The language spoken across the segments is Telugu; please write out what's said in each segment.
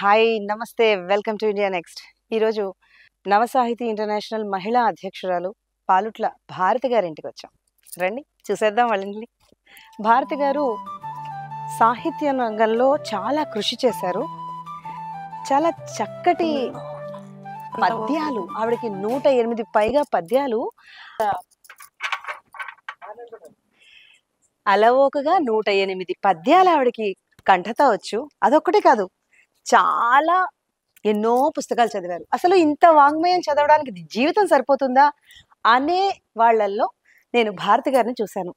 హాయ్ నమస్తే వెల్కమ్ టు ఇండియా నెక్స్ట్. ఈరోజు నవసాహితీ ఇంటర్నేషనల్ మహిళా అధ్యక్షురాలు పాలుట్ల భారతి గారి ఇంటికి వచ్చాం. రండి చూసేద్దాం వాళ్ళని. భారతి గారు సాహిత్య రంగంలో చాలా కృషి చేశారు. చాలా చక్కటి పద్యాలు, ఆవిడకి 108 పైగా పద్యాలు, అలవోకగా 108 పద్యాలు ఆవిడకి కంఠత వచ్చు. అదొక్కటే కాదు, చాలా ఎన్నో పుస్తకాలు చదివారు. అసలు ఇంత వాంగ్మయం చదవడానికి జీవితం సరిపోతుందా అనే వాళ్ళల్లో నేను భారతి గారిని చూశాను.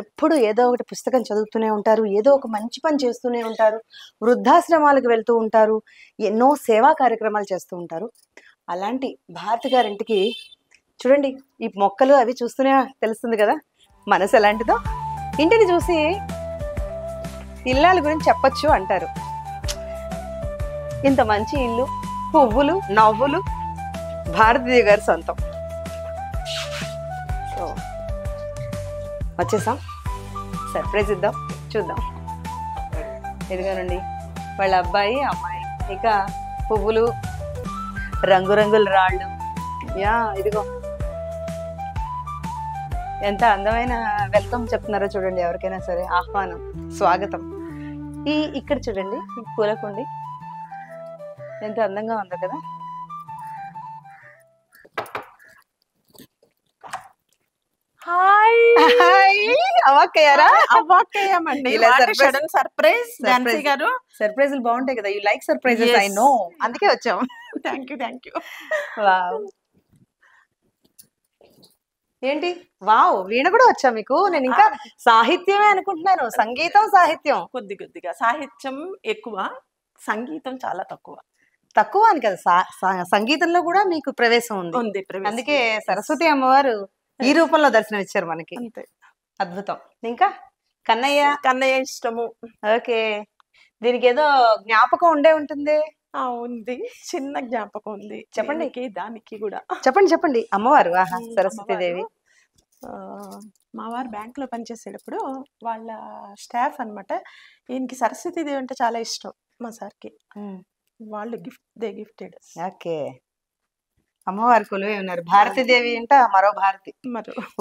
ఎప్పుడు ఏదో ఒకటి పుస్తకం చదువుతూనే ఉంటారు, ఏదో ఒక మంచి పని చేస్తూనే ఉంటారు, వృద్ధాశ్రమాలకు వెళ్తూ ఉంటారు, ఎన్నో సేవా కార్యక్రమాలు చేస్తూ ఉంటారు. అలాంటి భారతి గారింటికి చూడండి, ఈ మొక్కలు అవి చూస్తూనే తెలుస్తుంది కదా మనసు ఎలాంటిదో. ఇంటిని చూసి ఇల్లాల గురించి చెప్పొచ్చు అంటారు. ఇంత మంచి ఇల్లు, పువ్వులు, నవ్వులు భారతీయ గారి సొంతం. సో వచ్చేసాం, సర్ప్రైజ్ ఇద్దాం, చూద్దాం. ఇదిగోనండి వాళ్ళ అబ్బాయి అమ్మాయి, ఇక పువ్వులు, రంగురంగుల రాళ్ళు. ఇదిగో ఎంత అందమైన వెల్కమ్ చెప్తున్నారో చూడండి. ఎవరికైనా సరే ఆహ్వానం, స్వాగతం. ఇక్కడ చూడండి, ఈ పూలకుండి ఎంత అందంగా ఉందో కదా. అవాక్కయ్యారా? అవాక్కయ్యామండి. సర్ప్రైజులు బాగుంటాయి కదా. You like surprises, I know, అందుకే వచ్చాం. Thank you. వావ్, ఏంటి వావ్, వీణ కూడా వచ్చా మీకు? నేను ఇంకా సాహిత్యమే అనుకుంటున్నాను. సంగీతం, సాహిత్యం కొద్దిగా సాహిత్యం ఎక్కువ, సంగీతం చాలా తక్కువ. తక్కువ అని కదా, సంగీతంలో కూడా మీకు ప్రవేశం ఉంది. అందుకే సరస్వతి అమ్మవారు ఈ రూపంలో దర్శనం ఇచ్చారు మనకి. అంతే, అద్భుతం. ఇంకా కన్నయ్య ఇష్టము. ఓకే, దీనికి ఏదో జ్ఞాపకం ఉండే ఉంటుంది. ఉంది, చిన్న జ్ఞాపకం ఉంది. చెప్పండి. దానికి కూడా చెప్పండి. అమ్మవారు సరస్వతీదేవి. మా వారు బ్యాంక్ లో పనిచేసేటప్పుడు వాళ్ళ స్టాఫ్ అన్నమాట, ఈయనకి సరస్వతీదేవి అంటే చాలా ఇష్టం మా సార్కి. వాళ్ళు గిఫ్టెడ్. ఓకే, అమ్మవారి కొలువే ఉన్నారు. భారతీదేవి అంటే మరో భారతి,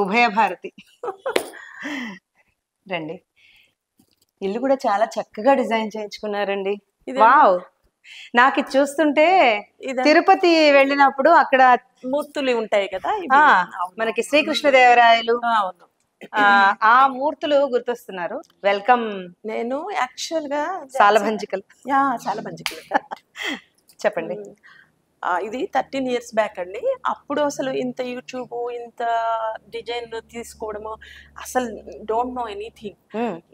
ఉభయ భారతి. రండి, ఇల్లు కూడా చాలా చక్కగా డిజైన్ చేయించుకున్నారండి. వావ్, నాకు ఇది చూస్తుంటే తిరుపతి వెళ్ళినప్పుడు అక్కడ మూర్తులు ఉంటాయి కదా మనకి, శ్రీకృష్ణదేవరాయలు, ఆ మూర్తులు గుర్తొస్తున్నారు. వెల్కమ్. నేను యాక్చువల్ గా సాలభంజికలు చెప్పండి. ఇది 13 years బ్యాక్ అండి. అప్పుడు అసలు ఇంత యూట్యూబ్, ఇంత డిజైన్ తీసుకోవడము, అసలు డోంట్ నో ఎనీథింగ్.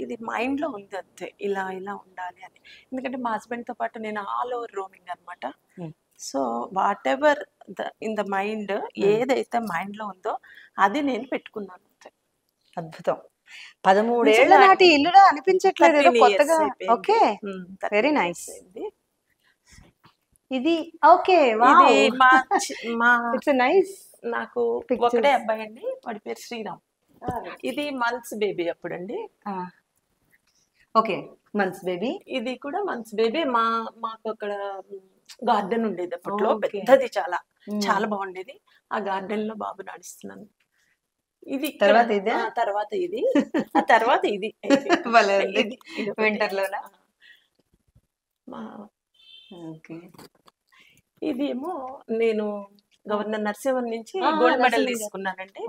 ఇది మైండ్ లో ఉంది అంతే, ఇలా ఉండాలి అని. ఎందుకంటే మా హస్బెండ్ తో పాటు నేను ఆల్ ఓవర్ రోమింగ్ అనమాట. So what ever in the mind, ఏదైతే మైండ్ లో ఉందో అది నేను పెట్టుకున్నాను అంతే. అద్భుతం. 13 ఏళ్ల నాటి ఇల్లులా అనిపించట్లేదు కొత్తగా. Okay, very nice. ఇది ఓకే, ఇట్స్ నైస్. నాకు ఒకటే అబ్బాయి అండి, వాడి పేరు శ్రీరామ్. ఇది మంత్స్ బేబీ అప్పుడండి. Okay, months baby. ఇది కూడా మంత్స్ బేబీ. మాకు అక్కడ గార్డెన్ ఉండేది అప్పట్లో, పెద్దది, చాలా బాగుండేది. ఆ గార్డెన్ లో బాబు నడుస్తున్నాను. ఇది తర్వాత ఇది ఆ తర్వాత ఇది వింటర్ లోనా? ఇది ఏమో నేను గవర్నర్ నరసింహన్ నుంచి గోల్డ్ మెడల్ తీసుకున్నానండి.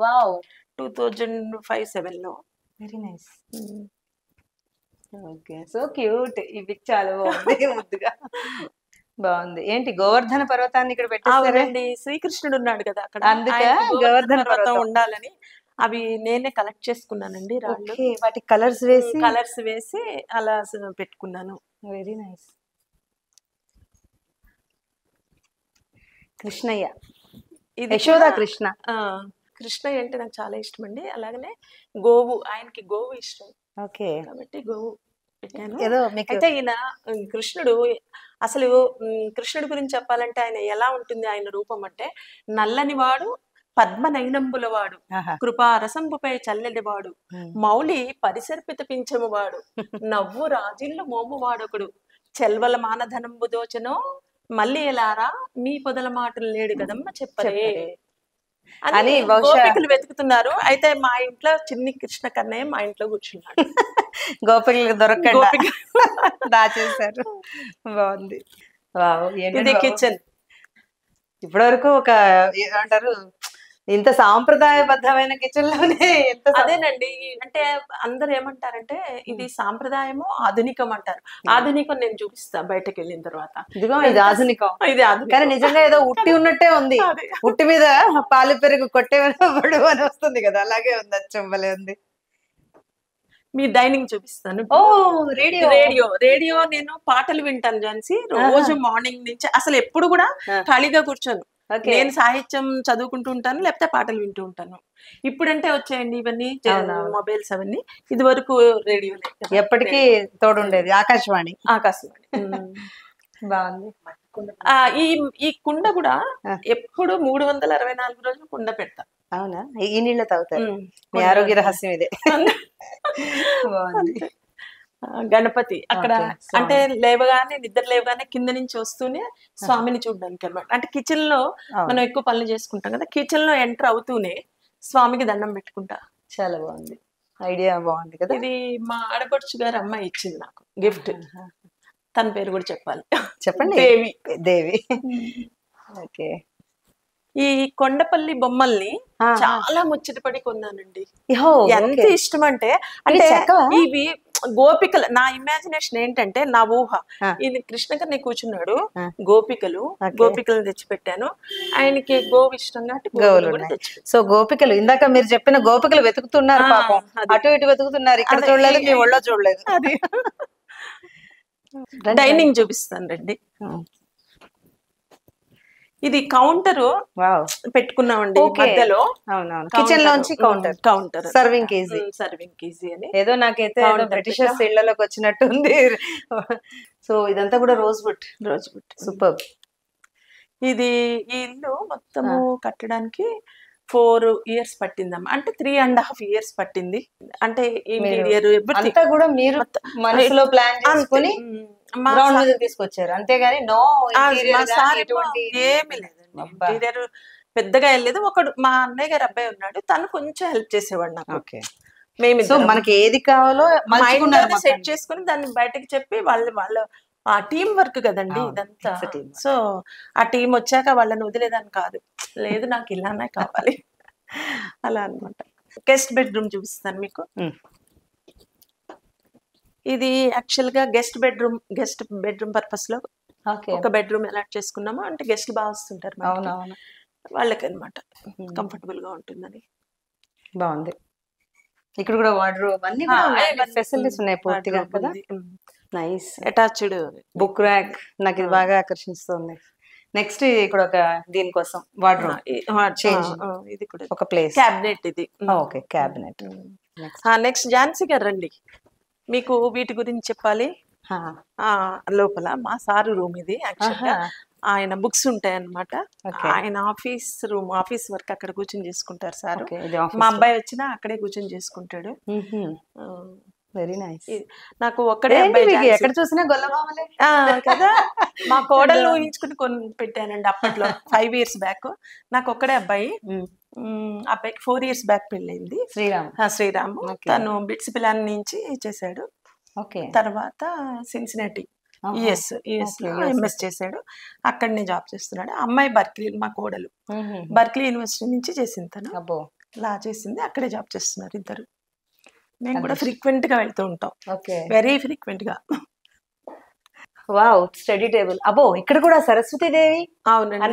2005-07 లో. Very nice. Okay, so cute. ఈ పిక్ చాలా బాగుంది, ముద్దుగా బాగుంది. ఏంటి గోవర్ధన పర్వతాన్ని ఇక్కడ పెట్టారండి? శ్రీకృష్ణుడు ఉన్నాడు కదా అక్కడ, అందుకే గోవర్ధన పర్వతం ఉండాలని అవి నేనే కలెక్ట్ చేసుకున్నానండి. రాళ్ళు, వాటి కలర్స్ వేసి అలా పెట్టుకున్నాను. Very nice. కృష్ణయ్య, యశోద కృష్ణయ్య అంటే నాకు చాలా ఇష్టం అండి. అలాగనే గోవు, ఆయనకి గోవు ఇష్టం. ఓకే, కాబట్టి గోవు పెట్టాను. అయితే ఈయన కృష్ణుడు, అసలు కృష్ణుడి గురించి చెప్పాలంటే ఆయన ఎలా ఉంటుంది ఆయన రూపం అంటే, నల్లని వాడు, పద్మ నయనంబుల వాడు, కృపా రసంబుపై చల్లెడి వాడు, మౌళి పరిసర్పిత పింఛము వాడు, నవ్వు రాజిల్లు మోము వాడొకడు, చెల్వల మానధనంబు దోచనో మళ్ళీ ఎలారా మీ పొదల మాటలు లేడు కదమ్మ చెప్పరే చెప్పరే. అని అని బహుశా గోపికలు వెతుకుతున్నారు. అయితే మా ఇంట్లో చిన్ని కృష్ణ కన్నయ్య మా ఇంట్లో కూర్చున్నాడు. గోపికలకు దొరకకుండా గోపిక దాచేశారు. బాగుంది. వావ్, ఏంటండి ఇది బాబు. కిచెన్. ఇప్పటి వరకు ఒక ఏమంటారు, ఇంత సాంప్రదాయబద్ధమైన కిచెన్ లోనే ఎంత అదేనండి. అంటే అందరు ఏమంటారంటే ఇది సాంప్రదాయము ఆధునికం అంటారు. ఆధునికం నేను చూపిస్తా బయటకు వెళ్ళిన తర్వాత. ఇదిగో ఇది ఆధునికం. ఇది కానీ ఆధునికం. నిజంగా ఏదో ఉట్టి ఉన్నట్టే ఉంది. అదే. ఉట్టి మీద పాలు పెరుగు కొట్టేవాడు అని వస్తుంది కదా, అలాగే ఉంది. అచ్చంబలే ఉంది. మీ డైనింగ్ చూపిస్తాను. ఓ రేడియో. రేడియో రేడియో నేను పాటలు వింటాను జాన్సీ. రోజు మార్నింగ్ నుంచి అసలు ఎప్పుడు కూడా ఖాళీగా కూర్చోను. నేను సాహిత్యం చదువుకుంటూ ఉంటాను, లేకపోతే పాటలు వింటూ ఉంటాను. ఇప్పుడంటే వచ్చాయండి ఇవన్నీ మొబైల్స్ అవన్నీ. ఇది వరకు రేడియో ఎప్పటికీ తోడుండేది ఆకాశవాణి. ఆకాశవాణి. బాగుంది. ఈ ఈ కుండ కూడా ఎప్పుడు 364 రోజులు కుండ పెడతా. అవునా, ఈ నీళ్ళు తాగుతారు. మీ ఆరోగ్య రహస్యం ఇదే. బాగుంది. గణపతి అక్కడ అంటే లేవగానే నిద్ర లేవగానే కింద నుంచి వస్తూనే స్వామిని చూడడానికి అనమాట. అంటే కిచెన్ లో మనం ఎక్కువ పనులు చేసుకుంటాం కదా, కిచెన్ లో ఎంటర్ అవుతూనే స్వామికి దండం పెట్టుకుంటా. చాలా బాగుంది, ఐడియా బాగుంది కదా. ఇది మా ఆడపడుచు గారు అమ్మాయి ఇచ్చింది నాకు గిఫ్ట్. తన పేరు కూడా చెప్పాలి. చెప్పండి. దేవి. దేవి. ఓకే. ఈ కొండపల్లి బొమ్మల్ని చాలా ముచ్చటపడి కొన్నానండి. ఎంత ఇష్టం అంటే ఇవి గోపికలు. నా ఇమాజినేషన్ ఏంటంటే, నా ఊహ, ఇది కృష్ణకర్ని కూర్చున్నాడు, గోపికలు గోపికలను తెచ్చిపెట్టాను. ఆయనకి గోవు ఇష్టం కాబట్టి. సో గోపికలు, ఇందాక మీరు చెప్పిన గోపికలు వెతుకుతున్నారు పాపం, అటు ఇటు వెతుకుతున్నారు. ఇక్కడ చూడలేదు, మీ ఒళ్ళో చూడలేదు. అది డైనింగ్ చూపిస్తాను రండి. ఇది కౌంటర్ పెట్టుకున్నామండి మధ్యలో. కిచెన్ లోంచి కౌంటర్, సర్వింగ్ ఈజీ అని. ఏదో నాకైతే బ్రిటిషర్స్ ఇళ్లలోకి వచ్చినట్టు ఉంది. సో ఇదంతా కూడా రోజ్వుడ్. సూపర్. ఇది ఈ ఇల్లు మొత్తము కట్టడానికి 4 years పట్టిందమ్మా. అంటే 3.5 years పట్టింది. అంటే ఇంటీరియర్ అంతా కూడా మీరు మనసులో ప్లాన్ చేసుకుని గ్రౌండ్ మీద తీసుకొచ్చారు, అంతేగాని నో ఏమి లేదండి. ఇంటీరియర్ పెద్దగా వెళ్ళలేదు. ఒకడు మా అన్నయ్య గారి అబ్బాయి ఉన్నాడు, తను కొంచెం హెల్ప్ చేసేవాడు నాకు. మేము మనకి ఏది కావాలో సెట్ చేసుకుని దాన్ని బయటకు చెప్పి వాళ్ళ ఆ టీం వర్క్ కదండి ఇదంతా. సో ఆ టీం వచ్చాక వాళ్ళని వదిలేదని కాదు, లేదు నాకు ఇలానే కావాలి అలా అనమాట. గెస్ట్ బెడ్రూమ్ చూపిస్తాను మీకు. ఇది యాక్చువల్ గా గెస్ట్ బెడ్రూమ్ పర్పస్ లో ఒక బెడ్రూమ్ అలాట్ చేసుకున్నాము. అంటే గెస్ట్లు బాగా వస్తుంటారు వాళ్ళకి అనమాట, కంఫర్టబుల్ గా ఉంటుందని. బాగుంది. ఇక్కడ కూడా వార్డ్రోబ్ అన్ని ఫెసిలిటీస్ ఉన్నాయి పూర్తిగా కదా. నైస్. అటాచ్డ్ బుక్ ర్యాక్ నాకు ఇది బాగా ఆకర్షిస్తుంది. నెక్స్ట్ ఇక్కడ ఒక దీనికోసం వార్డ్రోబ్ చేంజ్, ఇది కూడా ఒక ప్లేస్, క్యాబినెట్. ఇది ఓకే, క్యాబినెట్. నెక్స్ట్ ఝాన్సీ గారు రండి, మీకు వీటి గురించి చెప్పాలి. లోపల మా సారు రూమ్ ఇది. యాక్చువల్గా ఆయన బుక్స్ ఉంటాయి అన్నమాట. ఆయన ఆఫీస్ వర్క్ అక్కడ కూర్చొని చేసుకుంటారు సార్. మా అబ్బాయి వచ్చినా అక్కడే కూర్చొని చేసుకుంటాడు. Very nice. నాకు ఒక్కడే అబ్బాయి, ఎక్కడ చూసినా గొల్లమామలే కదా. మా కోడలు ఊహించుకుని కొని పెట్టానండి అప్పట్లో 5 years బ్యాక్. నాకు ఒక్కడే అబ్బాయి. అబ్బాయికి 4 years బ్యాక్ పెళ్ళైంది. శ్రీరామ్. తను బిట్స్ పిలాన్ నుంచి చేశాడు. తర్వాత సిన్సినాటి యుఎస్ ఎంఎస్ చేశాడు, అక్కడనే జాబ్ చేస్తున్నాడు. అమ్మాయి బర్క్లీ, మా కోడలు బర్క్లీ యూనివర్సిటీ నుంచి చేసింది, తను లా చేసింది, అక్కడే జాబ్ చేస్తున్నారు ఇద్దరు. మేము కూడా ఫ్రీక్వెంట్ గా వెళ్తూ ఉంటాం, వెరీ ఫ్రీక్వెంట్ గా. Wow, study table. అబ్బో, ఇక్కడ కూడా సరస్వతి దేవి. అవునండి.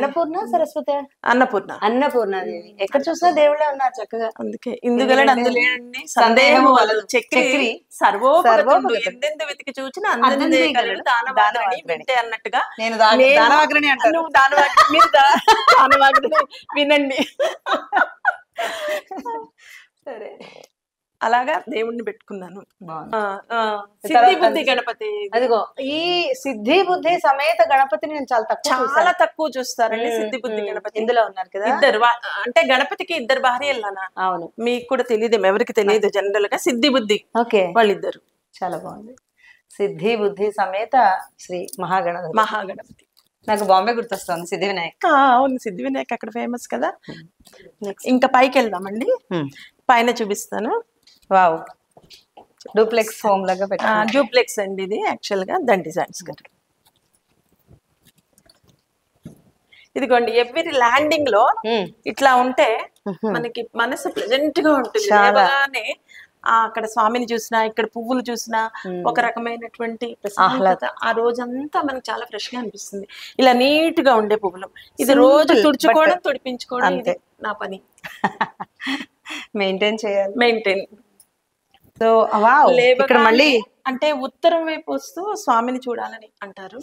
అన్నపూర్ణాదేవి. ఎక్కడ చూసినా దేవుళ్ళే ఉన్నారు చక్కగా. అందుకే ఇందుగలడు అందులేడండి సందేహం వలదు చక్రి సర్వోపగతుండు ఎందెందు వెతికి చూచిన అందందే కలడు దానవాగ్రణి వింటే అన్నట్టుగా. నేను దానవాగ్రణి అంటాను, నువ్వు దానవాగ్రణి, మీరు దానవాగ్రణి వినండి. సరే, అలాగా దేవుణ్ణి పెట్టుకున్నాను. సిద్ధి బుద్ధి గణపతి. అదిగో ఈ సిద్ధి బుద్ధి సమేత గణపతిని నేను చాలా తక్కువ చూస్తారండి. సిద్ధి బుద్ధి గణపతి ఇందులో ఉన్నారు కదా. ఇద్దరు, అంటే గణపతికి 2 భార్యలు. అవును, మీకు కూడా తెలియదు, ఎవరికి తెలియదు జనరల్ గా. సిద్ధి బుద్ధి వాళ్ళిద్దరు. చాలా బాగుంది. సిద్ధి బుద్ధి సమేత శ్రీ మహాగణపతి. మహాగణపతి. నాకు బాంబే గుర్తొస్తుంది, సిద్ధి వినాయక్. అవును, సిద్ధి వినాయక్ అక్కడ ఫేమస్ కదా. ఇంకా పైకి వెళ్దామండి, పైన చూపిస్తాను. వావ్, డూప్లెక్స్ హోమ్ లాగా పెట్టాను. డూప్లెక్స్ అండి ఇది యాక్చువల్ గా దండి డిజైన్స్ గారు. ఇదిగోండి, ఎవ్రీ ల్యాండింగ్ లో ఇట్లా ఉంటే మనకి మనసు ప్లెజెంట్ గా ఉంటుంది. లేవగానే అక్కడ స్వామిని చూసినా, ఇక్కడ పువ్వులు చూసినా ఒక రకమైనటువంటి ప్రశాంతత. ఆ రోజంతా మనకు చాలా ఫ్రెష్ గా అనిపిస్తుంది. ఇలా నీట్ గా ఉండే పువ్వులు, ఇది రోజు తుడుచుకోవడం, తుడిపించుకోవడం, ఇది నా పని. మెయింటైన్ చేయాలి. మెయింటైన్. సో ఇక్కడ మళ్ళీ అంటే ఉత్తరం వైపు వస్తూ స్వామిని చూడాలని అంటారు.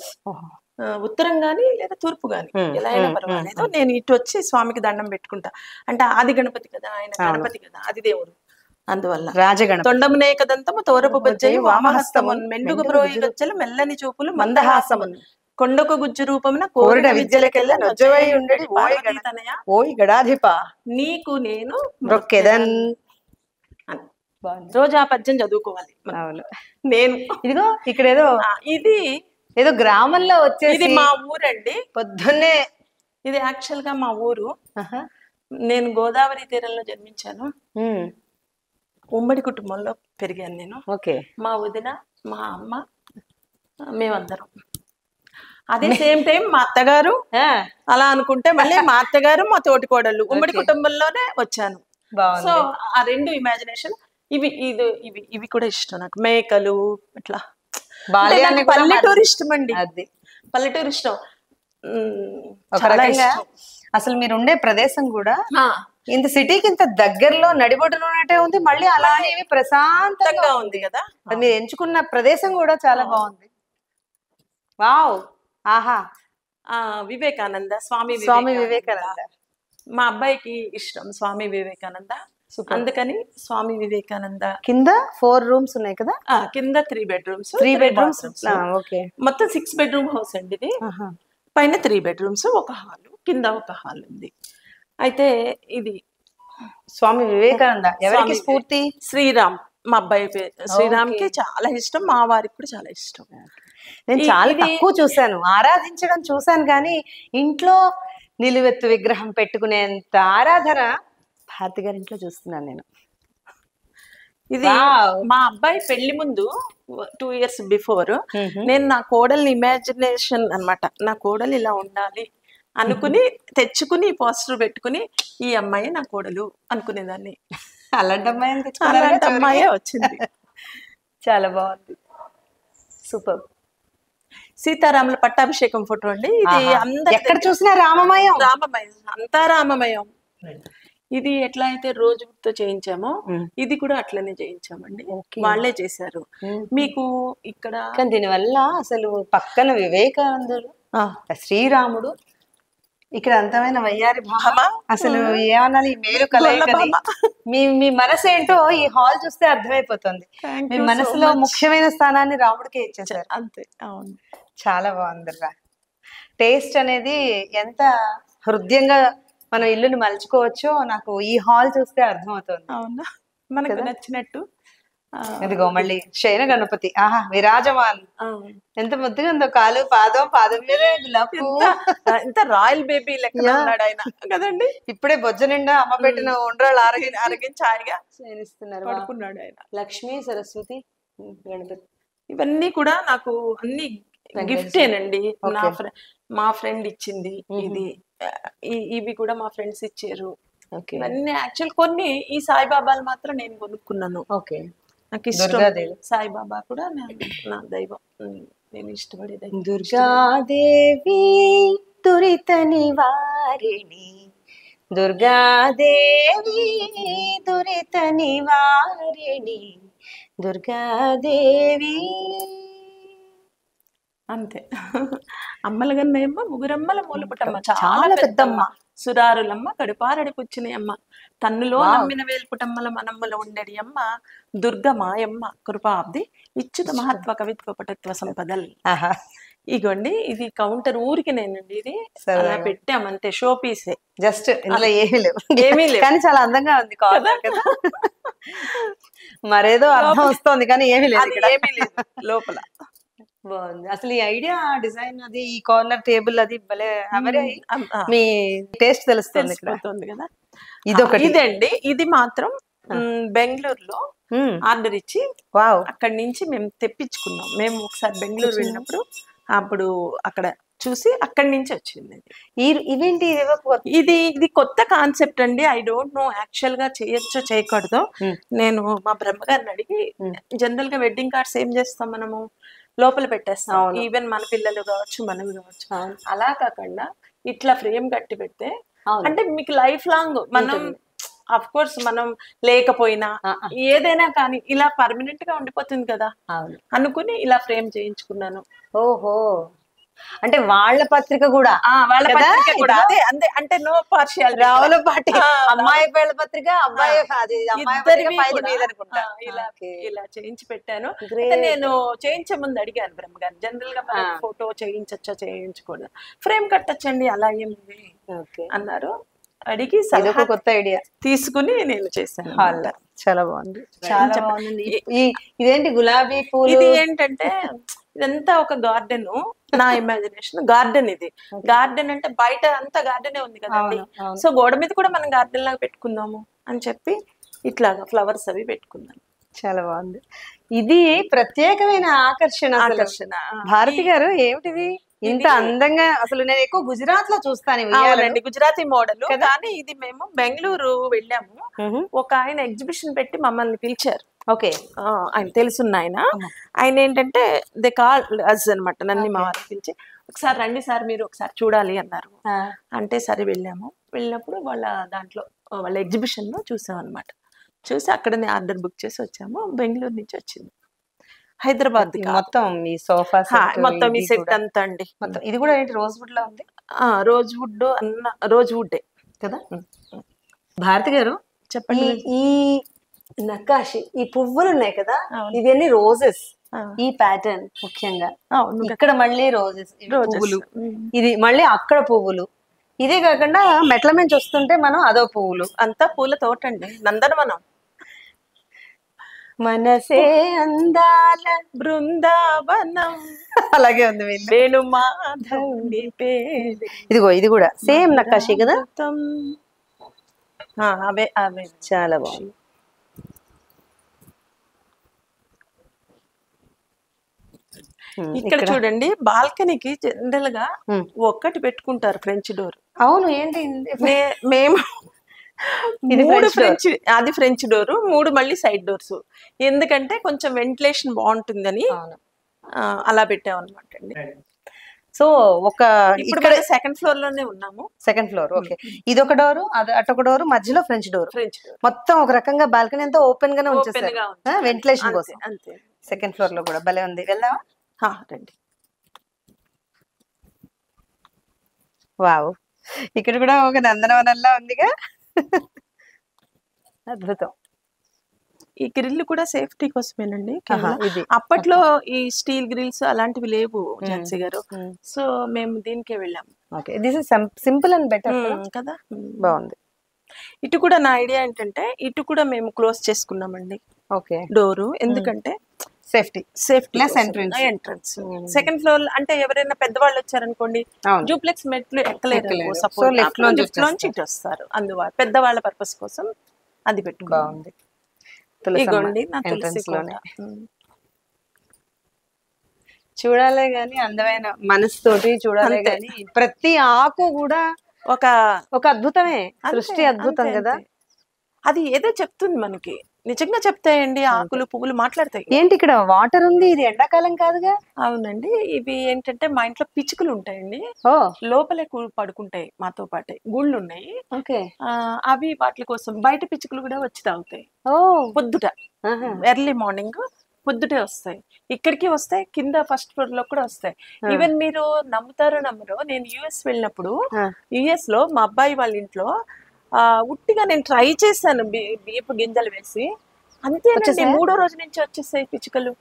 ఉత్తరం గాని లేదా తూర్పు గాని ఎలా అయినా పర్వాలేదు. నేను ఇటు వచ్చి స్వామికి దండం పెట్టుకుంటా. అంటే ఆది గణపతి కదా, ఆయన గణపతి కదా, అది దేవుడు. అందువల్ల రాజగణపతి. తొండమునే కదంతము తోరపు బొజ్జయి వామహస్తము మెండుగు బ్రోయి గజ్జలు మెల్లని చూపులు మందహాసము కొండకు గుజ్జు రూపమున కోరిన విద్యలకెల్ల నొజ్జవై ఉండేది ఓయ్ గడాధిప నీకు నేను మొక్కెదన్. రోజు ఆ పద్యం చదువుకోవాలి. నేను ఇదిగో ఇక్కడ ఏదో గ్రామంలో వచ్చేది మా ఊరండి. పొద్దున్నే ఇది యాక్చువల్ గా మా ఊరు. నేను గోదావరి తీరంలో జన్మించాను. ఉమ్మడి కుటుంబంలో పెరిగాను నేను. మా వదిన, మా అమ్మ, మేమందరం. అదే సేమ్ టైం మా అత్తగారు. అలా అనుకుంటే మళ్ళీ మా అత్తగారు, మా తోటి కోడళ్ళు ఉమ్మడి కుటుంబంలోనే వచ్చాను. సో ఆ రెండు ఇమాజినేషన్. ఇవి కూడా ఇష్టం నాకు. మేకలు ఇట్లా పల్లెటూరు ఇష్టం అండి. అది పల్లెటూరు ఇష్టం. అసలు మీరు ఉండే ప్రదేశం కూడా ఇంత సిటీకి ఇంత దగ్గరలో నడిబొడ్డునట్టే ఉంది. మళ్ళీ అలానే ప్రశాంతంగా ఉంది కదా. మీరు ఎంచుకున్న ప్రదేశం కూడా చాలా బాగుంది. వావ్, ఆహా. వివేకానంద, స్వామి వివేకానంద మా అబ్బాయికి ఇష్టం. స్వామి వివేకానంద, అందుకని స్వామి వివేకానంద. కింద 4 rooms ఉన్నాయి కదా. కింద 3 bedrooms. మొత్తం 6 bedroom హౌస్ అండి ఇది. పైన 3 bedrooms, ఒక హాల్, కింద ఒక హాల్ ఉంది. అయితే ఇది స్వామి వివేకానంద ఎవరికి స్ఫూర్తి? శ్రీరామ్. మా అబ్బాయి శ్రీరామ్ కి చాలా ఇష్టం, మా వారికి కూడా చాలా ఇష్టం. నేను చాలా తక్కువ చూసాను, ఆరాధించడం చూసాను, కానీ ఇంట్లో నిలువెత్తు విగ్రహం పెట్టుకునేంత ఆరాధన భారతి గారి ఇంట్లో చూస్తున్నాను నేను. ఇది మా అబ్బాయి పెళ్లి ముందు 2 years బిఫోర్ నేను నా కోడల్ని ఇమాజినేషన్ అన్నమాట, నా కోడలు ఇలా ఉండాలి అనుకుని తెచ్చుకుని పోస్టర్ పెట్టుకుని ఈ అమ్మాయి నా కోడలు అనుకునేదాన్ని. అలాంటి అమ్మాయే వచ్చింది. చాలా బాగుంది, సూపర్. సీతారాముల పట్టాభిషేకం ఫోటో అండి ఇది. ఎక్కడ చూసినా రామమయం, అంతా రామమయం. ఇది ఎట్లా అయితే రోజుతో చేయించామో ఇది కూడా అట్లనే చేయించామండి, వాళ్ళే చేశారు. మీకు ఇక్కడ దీనివల్ల అసలు పక్కన వివేకానందుడు, శ్రీరాముడు, ఇక్కడ అంతమైన వయ్యారి భామ, అసలు ఏమనాలి, మేలు కలయికని. మీ మనసు ఏంటో ఈ హాల్ చూస్తే అర్థమైపోతుంది. మీ మనసులో ముఖ్యమైన స్థానాన్ని రాముడికే ఇచ్చేసారు. అంతే. అవును, చాలా బాగుందిరా. టేస్ట్ అనేది ఎంత హృదయంగా మనం ఇల్లుని మలుచుకోవచ్చో నాకు ఈ హాల్ చూస్తే అర్థమవుతుంది. అవునా, మనకు నచ్చినట్టు. ఇదిగో మళ్ళీ శయన గణపతి, ఆహా విరాజమాన్, ఎంత ముద్దుగా ఉందో. కాలు పాదం మీద ఎంత రాయల్ బేబీ లెక్క ఉన్నాడు ఆయన కదండి. ఇప్పుడే బొజ్జ నిండా అమ్మ పెట్టిన ఉండ్రాళ్ళు ఆరగించి హాయిగా చేయిస్తున్నారు. పడుకున్నాడు ఆయన. లక్ష్మీ, సరస్వతి, గణపతి ఇవన్నీ కూడా నాకు అన్ని గిఫ్టేనండి. మా ఫ్రెండ్ ఇచ్చింది ఇది. ఇవి కూడా మా ఫ్రెండ్స్ ఇచ్చారు. ఇవన్నీ యాక్చువల్ కొన్ని ఈ సాయిబాబాలు మాత్రం నేను కొనుక్కున్నాను. నాకు ఇష్టం. సాయిబాబా కూడా నా దైవం, నేను ఇష్టపడే దైవం. దుర్గాదేవి దురిత నివారిణి, దుర్గాదేవి దురిత నివారిణి, దుర్గాదేవి. అంతే. అమ్మల గన్నయమ్మ, ముగురమ్మల మూలపుటమ్మ, చాలా పెద్దమ్మ, సురారులమ్మ, కడుపారడి పుచ్చిన అమ్మ, తన్నులో నమ్మిన వేల్పుటమ్మల మనమ్మల ఉండేది అమ్మ, దుర్గ మాయమ్మ, కృపాబ్ది ఇచ్చుత మహత్వ కవిత్వ పటత్వ సంపదల్. ఇగోండి ఇది కౌంటర్ ఊరికి నేనండి, ఇది అలా పెట్టామంతే, షో పీసే, జస్ట్ ఇందులో ఏమీ లేవు, ఏమీ లేవు, కానీ చాలా అందంగా ఉంది కార్నర్ కదా. మరేదో అర్థం వస్తుంది కానీ ఏమీ లేదు, ఏమీ లేదు లోపల. బాగుంది అసలు ఈ ఐడియా, డిజైన్ అది, ఈ కార్నర్ టేబుల్ అది భలే మీ టేస్ట్ తెలుస్తుంది కదా. ఇదొకటి. ఇదండి, ఇది మాత్రం బెంగళూరులో ఆర్డర్ ఇచ్చి అక్కడి నుంచి మేము తెప్పించుకున్నాం. మేము ఒకసారి బెంగళూరు వెళ్ళినప్పుడు అప్పుడు అక్కడ చూసి అక్కడి నుంచి వచ్చింది. ఇవేంటి, ఇది కొత్త కాన్సెప్ట్ అండి. ఐ డోంట్ నో యాక్చువల్ గా చేయొచ్చో చేయకూడదు. నేను మా బ్రహ్మగారిని అడిగి, జనరల్ గా వెడ్డింగ్ కార్డ్స్ ఏం చేస్తాం మనము, లోపల పెట్టేస్తాం, ఈవెన్ మన పిల్లలు కావచ్చు మనవి కావచ్చు. అలా కాకుండా ఇట్లా ఫ్రేమ్ కట్టి పెడితే అంటే మీకు లైఫ్ లాంగ్ మనం, అఫ్ కోర్స్ మనం లేకపోయినా ఏదైనా కానీ ఇలా పర్మనెంట్ గా ఉండిపోతుంది కదా అనుకుని ఇలా ఫ్రేమ్ చేయించుకున్నాను. ఓహో, అంటే వాళ్ళ పత్రిక కూడా, వాళ్ళ పత్రిక కూడా అదే అంతే, అంటే నో పార్షియాలిటీ. రావుల పాటి అమ్మాయి పేళ్ళ పత్రిక, అబ్బాయి ఇలా చేయించి పెట్టాను. నేను చేయించే ముందు అడిగాను బ్రహ్మగారు, జనరల్ గా ఫోటో చేయించచ్చా చేయించకూడదు, ఫ్రేమ్ కట్టచ్చండి అలా ఏముంది అన్నారు. అడిగి కొత్త ఐడియా తీసుకుని నేను చేశాను. చాలా బాగుంది, చాలా బాగుంది. ఇదేంటి గులాబీ పూలు, ఇది ఏంటంటే ఇదంతా ఒక గార్డెన్, నా ఇమాజినేషన్ గార్డెన్. ఇది గార్డెన్ అంటే బయట అంతా గార్డెనే ఉంది కదండి, సో గోడ మీద కూడా మనం గార్డెన్ లాగా పెట్టుకుందాము అని చెప్పి ఇట్లాగా ఫ్లవర్స్ అవి పెట్టుకున్నాను. చాలా బాగుంది. ఇది ప్రత్యేకమైన ఆకర్షణ. భారతి గారు ఏమిటిది ఇంత అందంగా, అసలు నేను ఎక్కువ గుజరాత్ లో చూస్తాను, గుజరాతీ మోడల్. కానీ ఇది మేము బెంగళూరు వెళ్ళాము, ఒక ఆయన ఎగ్జిబిషన్ పెట్టి మమ్మల్ని పిలిచారు. ఓకే, ఆయన తెలుసున్న ఆయన ఏంటంటే దే కాల్ అస్ అనమాట, నన్ను మా వారిని పిలిచి ఒకసారి రండి సార్ మీరు ఒకసారి చూడాలి అన్నారు. అంటే సరే వెళ్ళాము. వెళ్ళినప్పుడు వాళ్ళ దాంట్లో వాళ్ళ ఎగ్జిబిషన్ లో చూసాం అనమాట. చూసి అక్కడనే ఆర్డర్ బుక్ చేసి వచ్చాము. బెంగళూరు నుంచి వచ్చింది, హైదరాబాద్. మొత్తం ఈ సోఫా మొత్తం ఈ సెట్ అంతా అండి. మొత్తం ఇది కూడా ఏంటి, రోజ్ వుడ్ లా ఉంది. రోజ్ వుడ్ అన్న, రోజ్ వుడ్ కదా. భారతి గారు చెప్పండి, ఈ నకాషి, ఈ పువ్వులు ఉన్నాయి కదా, ఇవన్నీ రోజెస్, ఈ ప్యాటర్న్ ముఖ్యంగా ఇక్కడ మళ్ళీ రోజెస్ పువ్వులు, ఇది మళ్ళీ అక్కడ పువ్వులు, ఇదే కాకుండా మెట్ల నుంచి వస్తుంటే మనం అదో పువ్వులు, అంతా పూల తోట అండి, నందనవనం. మనసే అందాల బృందావనం, అలాగే ఉంది. వేణు మాధవుడి పేరు. ఇదిగో ఇది కూడా సేమ్ నకాషి కదా. అవే అవే చాలా బాగుంది. ఇక్కడ చూడండి, బాల్కనీకి జనరల్ గా ఒక్కటి పెట్టుకుంటారు ఫ్రెంచ్ డోర్. అవును, ఏంటి మేము మూడు ఫ్రెంచ్, అది ఫ్రెంచ్ డోర్, మూడు మళ్ళీ సైడ్ డోర్స్, ఎందుకంటే కొంచెం వెంటిలేషన్ బాగుంటుందని అలా పెట్టామన్నమాట అండి. సో ఒక ఇక్కడ సెకండ్ ఫ్లోర్ లోనే ఉన్నాము. Second floor, okay. ఇది ఒక డోరు, అది అటొక డోరు, మధ్యలో ఫ్రెంచ్ డోర్. మొత్తం ఒక రకంగా బాల్కనీ అంతా ఓపెన్ గానే ఉంచేసారు వెంటిలేషన్ కోసం. అంతే. సెకండ్ ఫ్లోర్ లో కూడా భలే ఉంది, వెళ్దామా? రండి. వావ్, ఇక్కడ కూడా ఒక నందనవనంలా ఉందిగా, అద్భుతం. ఈ గ్రిల్ కూడా సేఫ్టీ కోసమేనండి. అప్పట్లో ఈ స్టీల్ గ్రిల్స్ అలాంటివి లేవు ఝాన్సీ గారు, సో మేము దీనికే వెళ్ళాము. This is simple and better కదా, బాగుంది. ఇటు కూడా నా ఐడియా ఏంటంటే ఇటు కూడా మేము క్లోజ్ చేసుకున్నామండి డోరు, ఎందుకంటే సేఫ్టీ ఎంట్రన్స్. సెకండ్ ఫ్లోర్ అంటే ఎవరైనా పెద్దవాళ్ళు వచ్చారనుకోండి, డూప్లెక్స్ మెట్లు ఎక్కలేరు, లిఫ్ట్ లోంచి ఇటు వస్తారు, అందువల్ల పెద్దవాళ్ళ పర్పస్ కోసం అది పెట్టుకోండి. ఇగోండి నా తులసి కోట. చూడాలే గాని, అందమైన మనసుతోటి చూడాలే గాని, ప్రతి ఆకు కూడా ఒక అద్భుతమే, సృష్టి అద్భుతం కదా. అది ఏదో చెప్తుంది మనకి, నిజంగా చెప్తాయండి. ఆకులు పువ్వులు మాట్లాడతాయి. ఏంటి ఇక్కడ వాటర్ ఉంది, ఇది ఎండాకాలం కాదుగా? అవునండి, ఇవి ఏంటంటే మా ఇంట్లో పిచ్చుకలు ఉంటాయండి, లోపలే పడుకుంటాయి మాతో పాటే. గుళ్ళు ఉన్నాయి, అవి వాటి కోసం బయట పిచ్చుకలు కూడా వచ్చి తాగుతాయి. పొద్దుట ఎర్లీ మార్నింగ్ పొద్దుటే వస్తాయి, ఇక్కడికి వస్తాయి, కింద ఫస్ట్ ఫ్లోర్ లో కూడా వస్తాయి. ఈవెన్ మీరు నమ్ముతారో నమ్మరో, నేను యుఎస్ వెళ్ళినప్పుడు యుఎస్ లో మా అబ్బాయి వాళ్ళ ఇంట్లో ఉట్టిగా నేను ట్రై చేశాను బియ్యపు గింజలు వేసి, అంతేనండి, వచ్చేసాయా? 3వ రోజు నుంచి వచ్చేసాయి పిచ్చుకలు.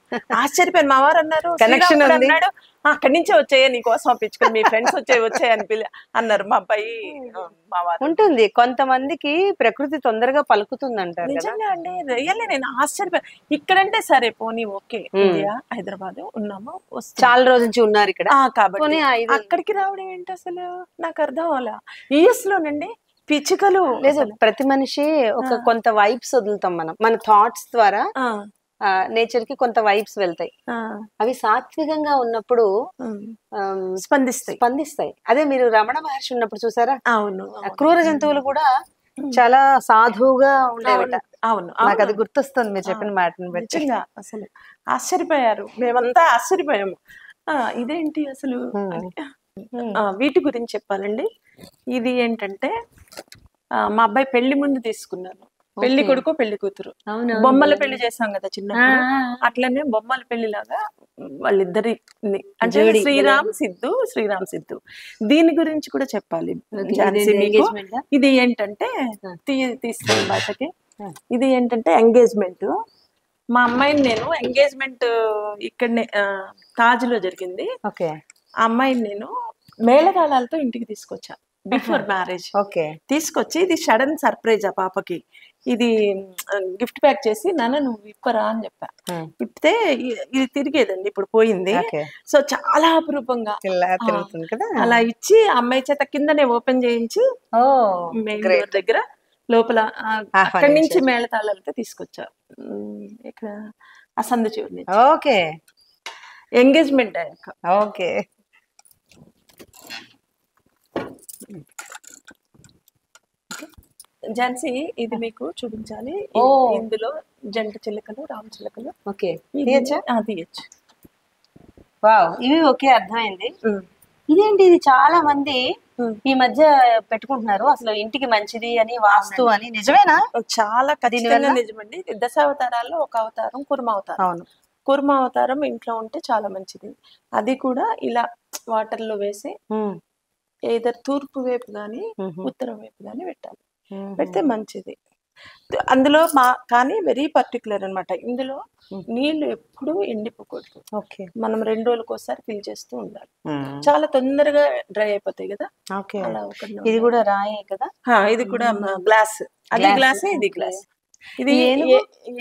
ఆశ్చర్యపోయాను. మా వారు అన్నారు, Connection శ్రీరామ్ కూడా ఉంది. అన్నాడు, అక్కడి నుంచే వచ్చాయే నీకోసం ఆ పిచ్చుకలు, మీ ఫ్రెండ్స్ వచ్చాయి అన్నారు మా అబ్బాయి, మా వారు. ఉంటుంది, కొంతమందికి ప్రకృతి తొందరగా పలుకుతుంది అంటారు కదా. నిజంగా అండి, రియల్లీ నేను ఆశ్చర్యపోయాను. ఇక్కడంటే సరే పోనీ ఓకే, ఇండియా హైదరాబాద్ ఉన్నాము, వస్తుంది. చాలా రోజు నుంచి ఉన్నారు ఇక్కడ కాబట్టి పోనీ అక్కడికి రావడం ఏంటి అసలు నాకు అర్థం అవ్వాల. యుఎస్ లోనండి పిచ్చుకలు లేదు, ప్రతి మనిషి ఒక కొంత వైబ్స్ వదులుతాం మనం, మన థాట్స్ ద్వారా నేచర్ కి కొంత వైబ్స్ వెళ్తాయి. అవి సాత్వికంగా ఉన్నప్పుడు స్పందిస్తాయి. అదే మీరు రమణ మహర్షి ఉన్నప్పుడు చూసారా, అవును, క్రూర జంతువులు కూడా చాలా సాధువుగా ఉండేవట. అవును, నాకు అది గుర్తొస్తుంది మీరు చెప్పిన మాటను బట్టి. అసలు ఆశ్చర్యపోయారు, మేమంతా ఆశ్చర్యపోయాము. ఇదేంటి అసలు అని. వీటి గురించి చెప్పాలండి. ఇది ఏంటంటే మా అబ్బాయి పెళ్లి ముందు తీసుకున్నాను. పెళ్లి కొడుకు పెళ్లి కూతురు బొమ్మల పెళ్లి చేసాం కదా చిన్నప్పుడు, అట్లనే బొమ్మల పెళ్లి లాగా వాళ్ళిద్దరి, అంటే శ్రీరామ్ సిద్ధు. దీని గురించి కూడా చెప్పాలి ఝాన్సీ మీకు. ఇది ఏంటంటే తీస్తే బయటకి, ఇది ఏంటంటే ఎంగేజ్మెంట్. మా అమ్మాయిని నేను ఎంగేజ్మెంట్ ఇక్కడనే తాజ్లో జరిగింది. ఆ అమ్మాయిని నేను మేళతాళాలతో ఇంటికి తీసుకొచ్చా బిఫోర్ మ్యారేజ్. తీసుకొచ్చి ఇది సడన్ సర్ప్రైజ్ ఆ పాపకి. ఇది గిఫ్ట్ ప్యాక్ చేసి నాన్న నువ్వు విప్పరా అని చెప్పా. ఇప్పితే ఇది తిరిగేదండి, ఇప్పుడు పోయింది. సో చాలా అపురూపంగా అలా ఇచ్చి అమ్మాయి చేత కిందనే ఓపెన్ చేయించి మెయిన్ డోర్ దగ్గర లోపల అక్కడి నుంచి మేళతాళాలతో తీసుకొచ్చా. ఇక్కడ అసందు చూడండి ఎంగేజ్మెంట్ అయ్యాక. ఝాన్సీ ఇది మీకు చూపించాలి. ఇందులో జంట చిలుకలు, రామ చిలుకలు తీయచ్చు. ఇవి అర్థమైంది. ఇదేంటి, ఇది చాలా మంది ఈ మధ్య పెట్టుకుంటున్నారు, అసలు ఇంటికి మంచిది అని, వాస్తు అని. నిజమేనా? చాలా ఖచ్చితంగా నిజమండి. దశావతారాల్లో ఒక అవతారం కుర్మ అవతారం. అవును, కుర్మ అవతారం ఇంట్లో ఉంటే చాలా మంచిది. అది కూడా ఇలా వాటర్ లో వేసి ఏదర్ తూర్పు వైపు గాని ఉత్తరం వైపు గాని పెట్టాలి. పెడితే మంచిది. అందులో కానీ వెరీ పర్టికులర్ అనమాట, ఇందులో నీళ్లు ఎప్పుడు ఎండిపోకూడదు. మనం 2 రోజులకు ఒకసారి ఫిల్ చేస్తూ ఉండాలి. చాలా తొందరగా డ్రై అయిపోతాయి కదా. ఇది కూడా రాయే కదా. ఇది కూడా గ్లాస్, అది గ్లాస్, ఇది గ్లాస్. ఇది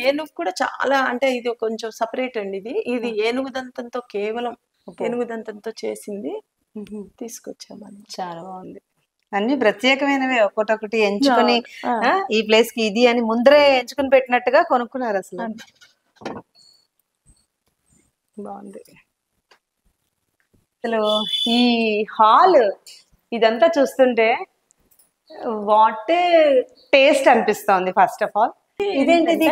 ఏనుగు కూడా చాలా, అంటే ఇది కొంచెం సపరేట్ అండి. ఇది ఏనుగు దంతంతో, కేవలం ఏనుగు దంతంతో చేసింది తీసుకొచ్చామని. చాలా బాగుంది. అన్ని ప్రత్యేకమైనవి, ఒకటొకటి ఎంచుకొని ఈ ప్లేస్ కి ఇది అని ముందరే ఎంచుకుని పెట్టినట్టుగా కొనుక్కున్నారు. అసలు బాగుంది. అసలు ఈ హాల్ ఇదంతా చూస్తుంటే వాట్ టేస్ట్ అనిపిస్తోంది. ఫస్ట్ ఆఫ్ ఆల్ ఇదేంటిది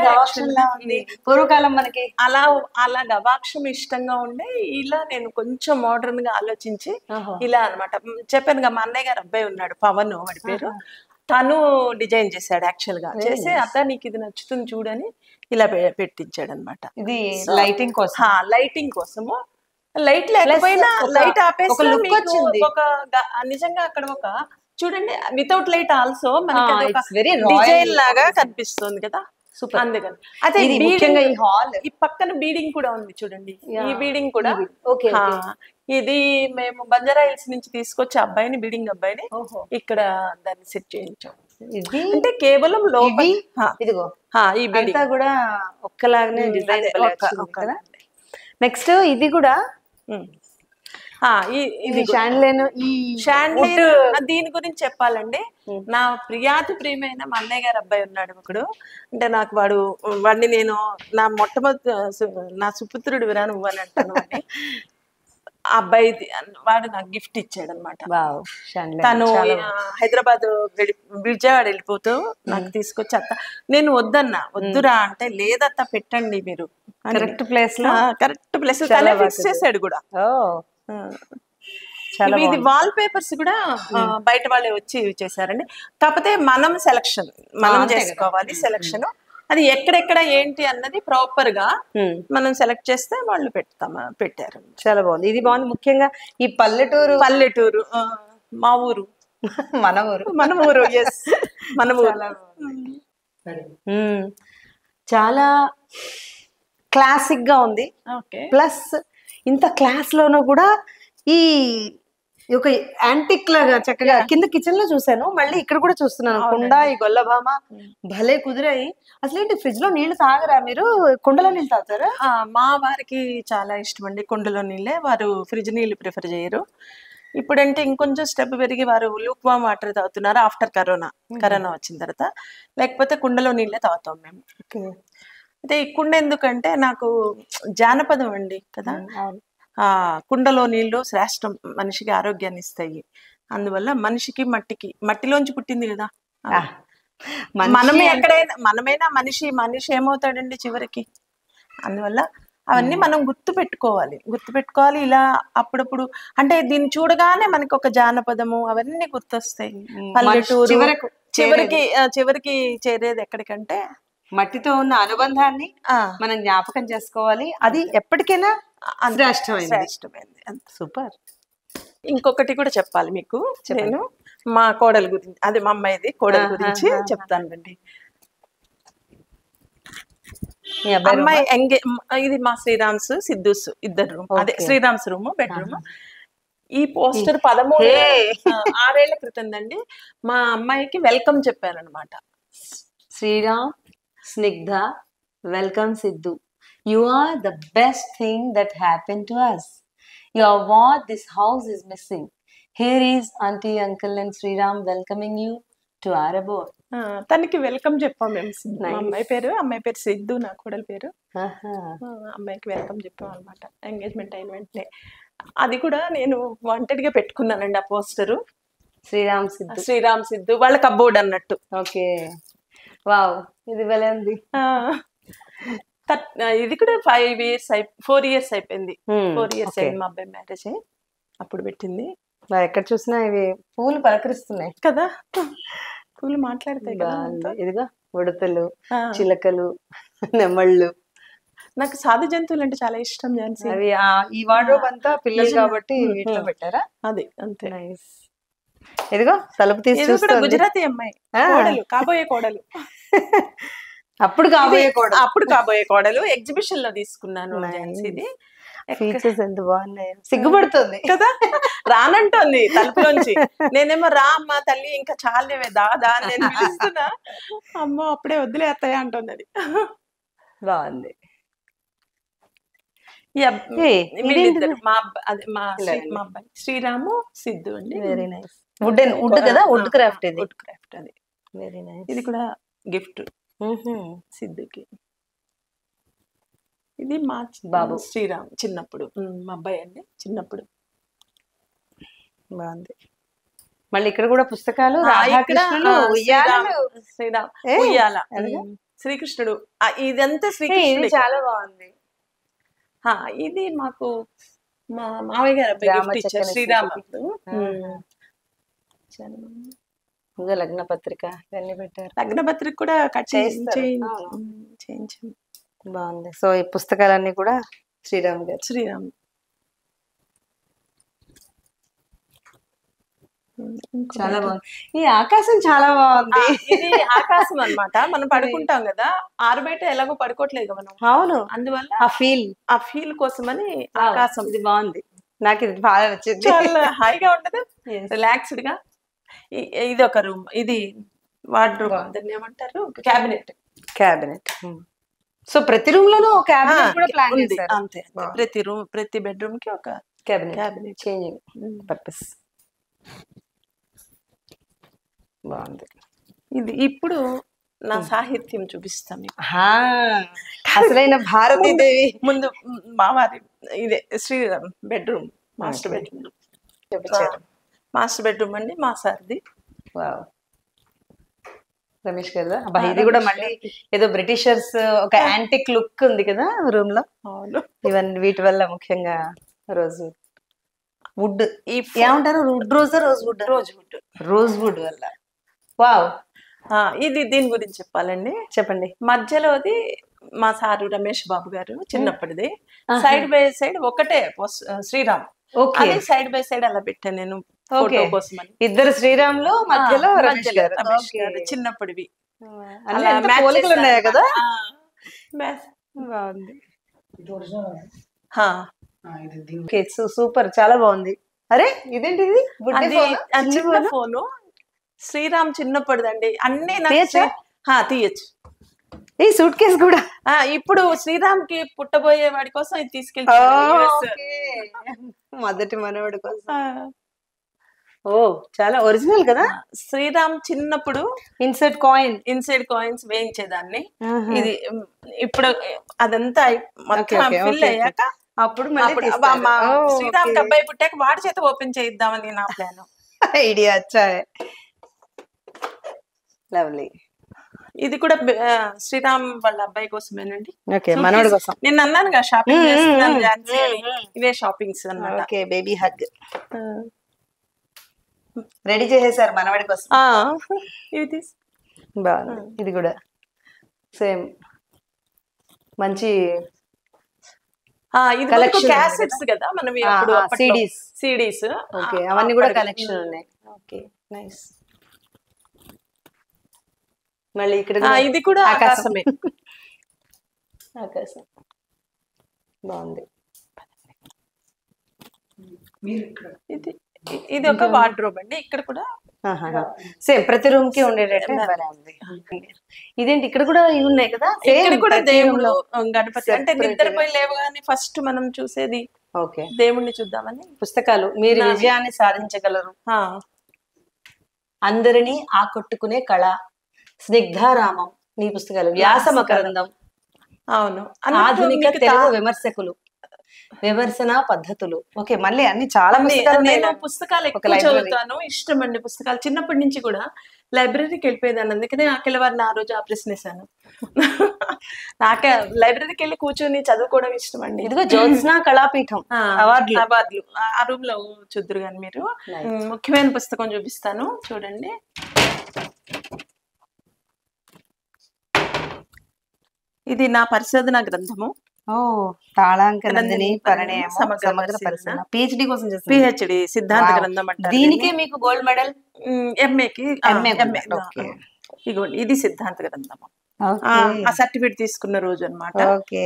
పూర్వకాలం మనకి అలా గవాక్షం ఇష్టంగా ఉండే, ఇలా నేను కొంచెం మోడర్న్ గా ఆలోచించి ఇలా అనమాట. చెప్పాను కదా, మా అన్నయ్య గారు అబ్బాయి ఉన్నాడు, పవన్ వాడి పేరు. తను డిజైన్ చేశాడు యాక్చువల్ గా. చేసి అత్త నీకు ఇది నచ్చుతుంది చూడని ఇలా పెట్టించాడు అనమాట. ఇది లైటింగ్ కోసం, లైటింగ్ కోసము. లైట్ లేకపోయినా లైట్ ఆపేసి నిజంగా అక్కడ ఒక చూడండి, వితౌట్ లైట్ ఆల్సో మనకి డిజైన్ లాగా కనిపిస్తుంది కదా. అందుకని అదే ఈ హాల్, ఈ పక్కన బీడింగ్ కూడా ఉంది చూడండి. ఈ బీడింగ్ కూడా ఇది మేము బంజారా హిల్స్ నుంచి తీసుకొచ్చి అబ్బాయిని, బీడింగ్ అబ్బాయిని ఇక్కడ దాన్ని సెట్ చేయించాం. అంటే కేవలం ఇదిగో ఈ బీడింగ్ కూడా ఒక్కలాగానే డిజైన్. నెక్స్ట్ ఇది కూడా దీని గురించి చెప్పాలండి. నా ప్రియాతి ప్రియమైన మా అన్నయ్య గారు అబ్బాయి ఉన్నాడు ఒకడు. అంటే నాకు వాడిని నేను నా మొట్టమొదటి నా సుపుత్రుడు విరా నువ్వు అని అంటాను. అబ్బాయి వాడు నాకు గిఫ్ట్ ఇచ్చాడు అనమాట. తను హైదరాబాద్ విజయవాడ వెళ్ళిపోతూ నాకు తీసుకొచ్చి అత్త, నేను వద్దురా అంటే, లేదత్త పెట్టండి మీరు కరెక్ట్ ప్లేస్ తనే ఫిక్స్ చేశాడు కూడా. ఇది వాల్ పేపర్స్ కూడా బయట వాళ్ళే వచ్చి చేశారండి. కాకపోతే మనం చేసుకోవాలి సెలక్షన్. అది ఎక్కడెక్కడ ఏంటి అన్నది ప్రాపర్ గా మనం సెలెక్ట్ చేస్తే వాళ్ళు పెట్టారు. చాలా బాగుంది, ఇది బాగుంది. ముఖ్యంగా ఈ పల్లెటూరు మా ఊరు మన ఊరు. చాలా క్లాసిక్ గా ఉంది. ఓకే. ప్లస్ ఇంత క్లాస్ లోనూ కూడా ఈ ఒక యాంటిక్ లాగా చక్కగా కింద కిచెన్ లో చూసాను, మళ్ళీ ఇక్కడ కూడా చూస్తున్నాను. కుండ, ఈ గొల్లభామ భలే కుదిరాయి. అసలు ఏంటి ఫ్రిడ్జ్ లో నీళ్లు తాగరా మీరు? కుండలో నీళ్ళు తాగుతారా? మా వారికి చాలా ఇష్టం అండి కుండలో నీళ్ళే, వారు ఫ్రిడ్జ్ నీళ్ళు ప్రిఫర్ చేయరు. ఇప్పుడంటే ఇంకొంచెం స్టెప్ పెరిగి వారు లూక్ వామ్ వాటర్ తాగుతున్నారు ఆఫ్టర్ కరోనా వచ్చిన తర్వాత. లేకపోతే కుండలో నీళ్ళే తాగుతాం మేము. అయితే ఈ కుండ ఎందుకంటే నాకు జానపదం అండి కదా, కుండలో నీళ్లు శ్రేష్టం, మనిషికి ఆరోగ్యాన్ని ఇస్తాయి. అందువల్ల మనిషికి మట్టిలోంచి పుట్టింది కదా, మనమైనా మనిషి ఏమవుతాడండి చివరికి. అందువల్ల అవన్నీ మనం గుర్తుపెట్టుకోవాలి. ఇలా అప్పుడప్పుడు అంటే దీన్ని చూడగానే మనకి ఒక జానపదము అవన్నీ గుర్తొస్తాయి. పల్లెటూరు చివరికి చేరేది ఎక్కడికంటే మట్టితో ఉన్న అనుబంధాన్ని మనం జ్ఞాపకం చేసుకోవాలి. అది ఎప్పటికైనా శ్రేష్టమైంది. సూపర్. ఇంకొకటి కూడా చెప్పాలి మీకు. నేను మా కోడలు గురించి, అదే మా అమ్మాయిది కోడలు గురించి చెప్తానండి. అమ్మాయి ఇది మా శ్రీరామ్స్ సిద్ధూస్ ఇద్దరు రూమ్, అదే శ్రీరామ్స్ రూమ్ బెడ్రూమ్. ఈ పోస్టర్ 6 ఏళ్ల క్రితం అండి మా అమ్మాయికి వెల్కమ్ చెప్పారనమాట. Sriram, Snigdha, welcome Siddhu. You are the best thing that happened to us. You are what this house is missing. Here is auntie, uncle and Sriram welcoming you to our abode. తనకి వెల్కమ్ చెప్పాం మేము. అమ్మాయి పేరు సిద్ధు, నా కోడలి పేరు. అమ్మాయికి వెల్కమ్ చెప్పాం అనమాట ఎంగేజ్మెంట్ అయిన వెంటనే. అది కూడా నేను వాంటెడ్ గా పెట్టుకున్నానండి ఆ పోస్టరు. శ్రీరామ్ సిద్ధు వాళ్ళ కబ్బోర్డ్ అన్నట్టు. ఓకే, వావ్, ఇది భలే ఉంది. ఇది కూడా 4 years అయిపోయింది. 4 years అయింది మా అబ్బాయి మ్యారేజ్ అయ్యి. అప్పుడు పెట్టింది. ఎక్కడ చూసినా ఇవి పూలు పలకరిస్తున్నాయి కదా, పూలు మాట్లాడతాయి కదా. ఇదిగా ఉడతలు, చిలకలు, నెమళ్ళు. నాకు సాధు జంతువులు అంటే చాలా ఇష్టం. ఝాన్సీ, అవి ఈ వార్డ్రోబ్ అంతా పిల్లలు కాబట్టి వీటిలో పెట్టారా? అది అంతే. ఇదిగో తలుపు తీసి గుజరాతీ అమ్మాయి కాబోయే కోడలు. అప్పుడు కాబోయే కోడలు ఎగ్జిబిషన్ లో తీసుకున్నాను. ఫీచర్స్ ఎంత బాగున్నాయి. సిగ్గుపడుతుంది కదా, రానంటోంది తలుపులోంచి. నేనేమో రా అమ్మా తల్లి ఇంకా చాలేవే దాదా నేను పిలుస్తున్నా. అమ్మో అప్పుడే వదిలేస్తాయా అంటుంది. అది బాగుంది. మా అబ్బాయి శ్రీరాము సిద్ధు అండి. Very nice. వుడ్ కదా, వుడ్ క్రాఫ్ట్. అది వెరీ నైస్. ఇది కూడా గిఫ్ట్ సిద్ధుకి. ఇది మా బాబు శ్రీరామ్ చిన్నప్పుడు, మా అబ్బాయి అండి చిన్నప్పుడు. బాగుంది. మళ్ళీ ఇక్కడ కూడా పుస్తకాలు, శ్రీరామ్ ఉయ్యాల, శ్రీకృష్ణుడు. ఇదంతా శ్రీకృష్ణుడు. చాలా బాగుంది. ఇది మాకు మా మావయ్య గారు గిఫ్ట్ ఇచ్చారు. శ్రీరామ్ లగ్న పత్రిక ఇవన్నీ పెట్టారు. లగ్న పత్రిక కూడా కట్ చేయించాం. బాగుంది. సో ఈ పుస్తకాలన్నీ కూడా శ్రీరామ్. చాలా బాగుంది. ఈ ఆకాశం చాలా బాగుంది. ఇది ఆకాశం అన్నమాట. మనం పడుకుంటాం కదా, ఆరుబయట ఎలాగో పడుకోవట్లేదు కదా మనం. అవును, అందువల్ల ఆ ఫీల్ కోసమని ఆకాశం. ఇది బాగుంది, నాకు ఇది బాగా నచ్చింది. చాలా హాయిగా ఉంటది, రిలాక్స్డ్ గా. ఇది ఒక రూమ్, ఇది వార్డ్రోబ్, దాన్ని ఏమంటారు, క్యాబినెట్. సో ప్రతి రూమ్ లోనూ ఒక క్యాబినెట్ కూడా ప్లాన్ చేశారు. అంతే, ప్రతి బెడ్రూమ్ కి ఒక క్యాబినెట్ చేంజింగ్ పర్పస్. బాగుంది. ఇది ఇప్పుడు నా సాహిత్యం చూపిస్తాను. అసలైన భారతీదేవి. ముందు మావారి ఇదే శ్రీరామ్ బెడ్రూమ్, మాస్టర్ బెడ్రూమ్ అండి మా సార్ది. రమేష్ కదా. ఇది కూడా మళ్ళీ ఏదో బ్రిటిషర్స్ ఒక యాంటిక్ లుక్ ఉంది కదా రూమ్ లో. అవును, ఇవన్నీ వీటి వల్ల ముఖ్యంగా రోజు వుడ్ ఏమంటారు, రోజ్ వుడ్ వల్ల. వావ్. ఇది దీని గురించి చెప్పాలండి. చెప్పండి. మధ్యలోది మా సారు రమేష్ బాబు గారు చిన్నప్పటిది. సైడ్ బై సైడ్ ఒకటే శ్రీరామ్. సైడ్ బై సైడ్ అలా పెట్టాను నేను ఫోటో కోసం. ఇద్దరు శ్రీరాములు, మధ్యలో రమేష్ గారు. చిన్నప్పటివి ఉన్నాయా కదా. బాగుంది. హా. సూపర్, చాలా బాగుంది. అరే ఇదేంటి ఇది? బుడ్డి అది ఫోనా? ఆ చిన్న చిన్న ఫోనా? ఫోను శ్రీరామ్ చిన్నప్పటిదండి. అన్ని నాకు తీయచ్చా? తీయచ్చు. ఈ సూట్ కేసు కూడా. ఇప్పుడు శ్రీరామ్ కి పుట్టబోయే వాడి కోసం ఇది ఓ, తీసుకెళ్తాను US. ఓకే. మొదటి మనవడి కోసం. ఓ, చాలా ఒరిజినల్ కదా. శ్రీరామ్ చిన్నప్పుడు ఇన్సర్ట్ కాయిన్. ఇన్సైడ్ కాయిన్స్ వేయించేదాన్ని. ఇది ఇప్పుడు అదంతా ఓకే, మొత్తం ఓకే, ఫిల్ ఓకే. అయ్యాక అప్పుడు మళ్ళీ అప్పుడు తీస్తారు. మా ఓ, శ్రీరామ్ ఓకే. అబ్బాయి పుట్టాక వాడి చేత ఓపెన్ చేయిద్దామని నా ప్లాన్. ఐడియా అచ్చా. లవ్లీ. ఇది కూడా శ్రీరామ్ వాళ్ళ అబ్బాయి కోసమేనండి. ఓకే, మనోడి కోసం. నేను అన్నానుగా షాపింగ్ చేస్తున్నాను ఝాన్సీ అని. ఇవే షాపింగ్స్ అన్నమాట. ఓకే, బేబీ హగ్ రెడీ చేసేసారు మనవాడి కోసం. ఇది బాగుంది. ఇది కూడా సేమ్ మంచి ఇది collection క్యాసెట్స్ కదా మనవి అప్పుడు సిడీస్. ఓకే, అవన్నీ కూడా కలెక్షన్ ఉన్నాయి. Okay, nice. మళ్ళీ ఇక్కడ ఇది కూడా ఆకాశమే. ఆకాశం బాగుంది. ఇది ఒక వార్డ్రోబ్ అండి. ఇక్కడ కూడా సేమ్ ప్రతి రూమ్ కి ఉండేటట్టు. ఇదేంటి ఇక్కడ కూడా ఇవి ఉన్నాయి కదా. ఇక్కడ కూడా దేవుడు గణపతి అంటే నిద్రపోయి లేవగానే ఫస్ట్ మనం చూసేది ఓకే దేవుణ్ణి చూద్దామని. పుస్తకాలు. మీరు విజయాన్ని సాధించగలరు, అందరినీ ఆకట్టుకునే కళ, స్నిగ్ధారామం నీ పుస్తకాలు, వ్యాస మకరందం, అవును, ఆధునిక తెలుగు విమర్శకులు, విమర్శన పద్ధతులు. ఓకే, మళ్ళీ అన్ని చాలా నేను పుస్తకాలు ఎక్కువ చదువుతాను, ఇష్టం అండి పుస్తకాలు. చిన్నప్పటి నుంచి కూడా లైబ్రరీకి వెళ్ళిపోయేదాన్ని. అందుకనే ఆకలివారిని ఆ రోజు ఆపరేషన్ వేసాను. నాకే లైబ్రరీకి వెళ్ళి కూర్చొని చదువుకోవడం ఇష్టం అండి. ఇదిగో జ్యోత్స్నా కళాపీఠం అవార్డులు ఆ రూమ్ లో చూద్దరు కానీ మీరు. ముఖ్యమైన పుస్తకం చూపిస్తాను చూడండి. ఇది నా పరిశోధన గ్రంథము. తాళాంక నందిని పరిణయం సమగ్ర పరిశీలన. పిహెచ్డి కోసం చేస్తాను. పిహెచ్డి సిద్ధాంత గ్రంథం అంటారు. దీనికే మీకు గోల్డ్ మెడల్. ఎంఏకి ఇగోండి, ఇది సిద్ధాంత గ్రంథము. ఆ సర్టిఫికేట్ తీసుకున్న రోజు అన్నమాట. ఓకే,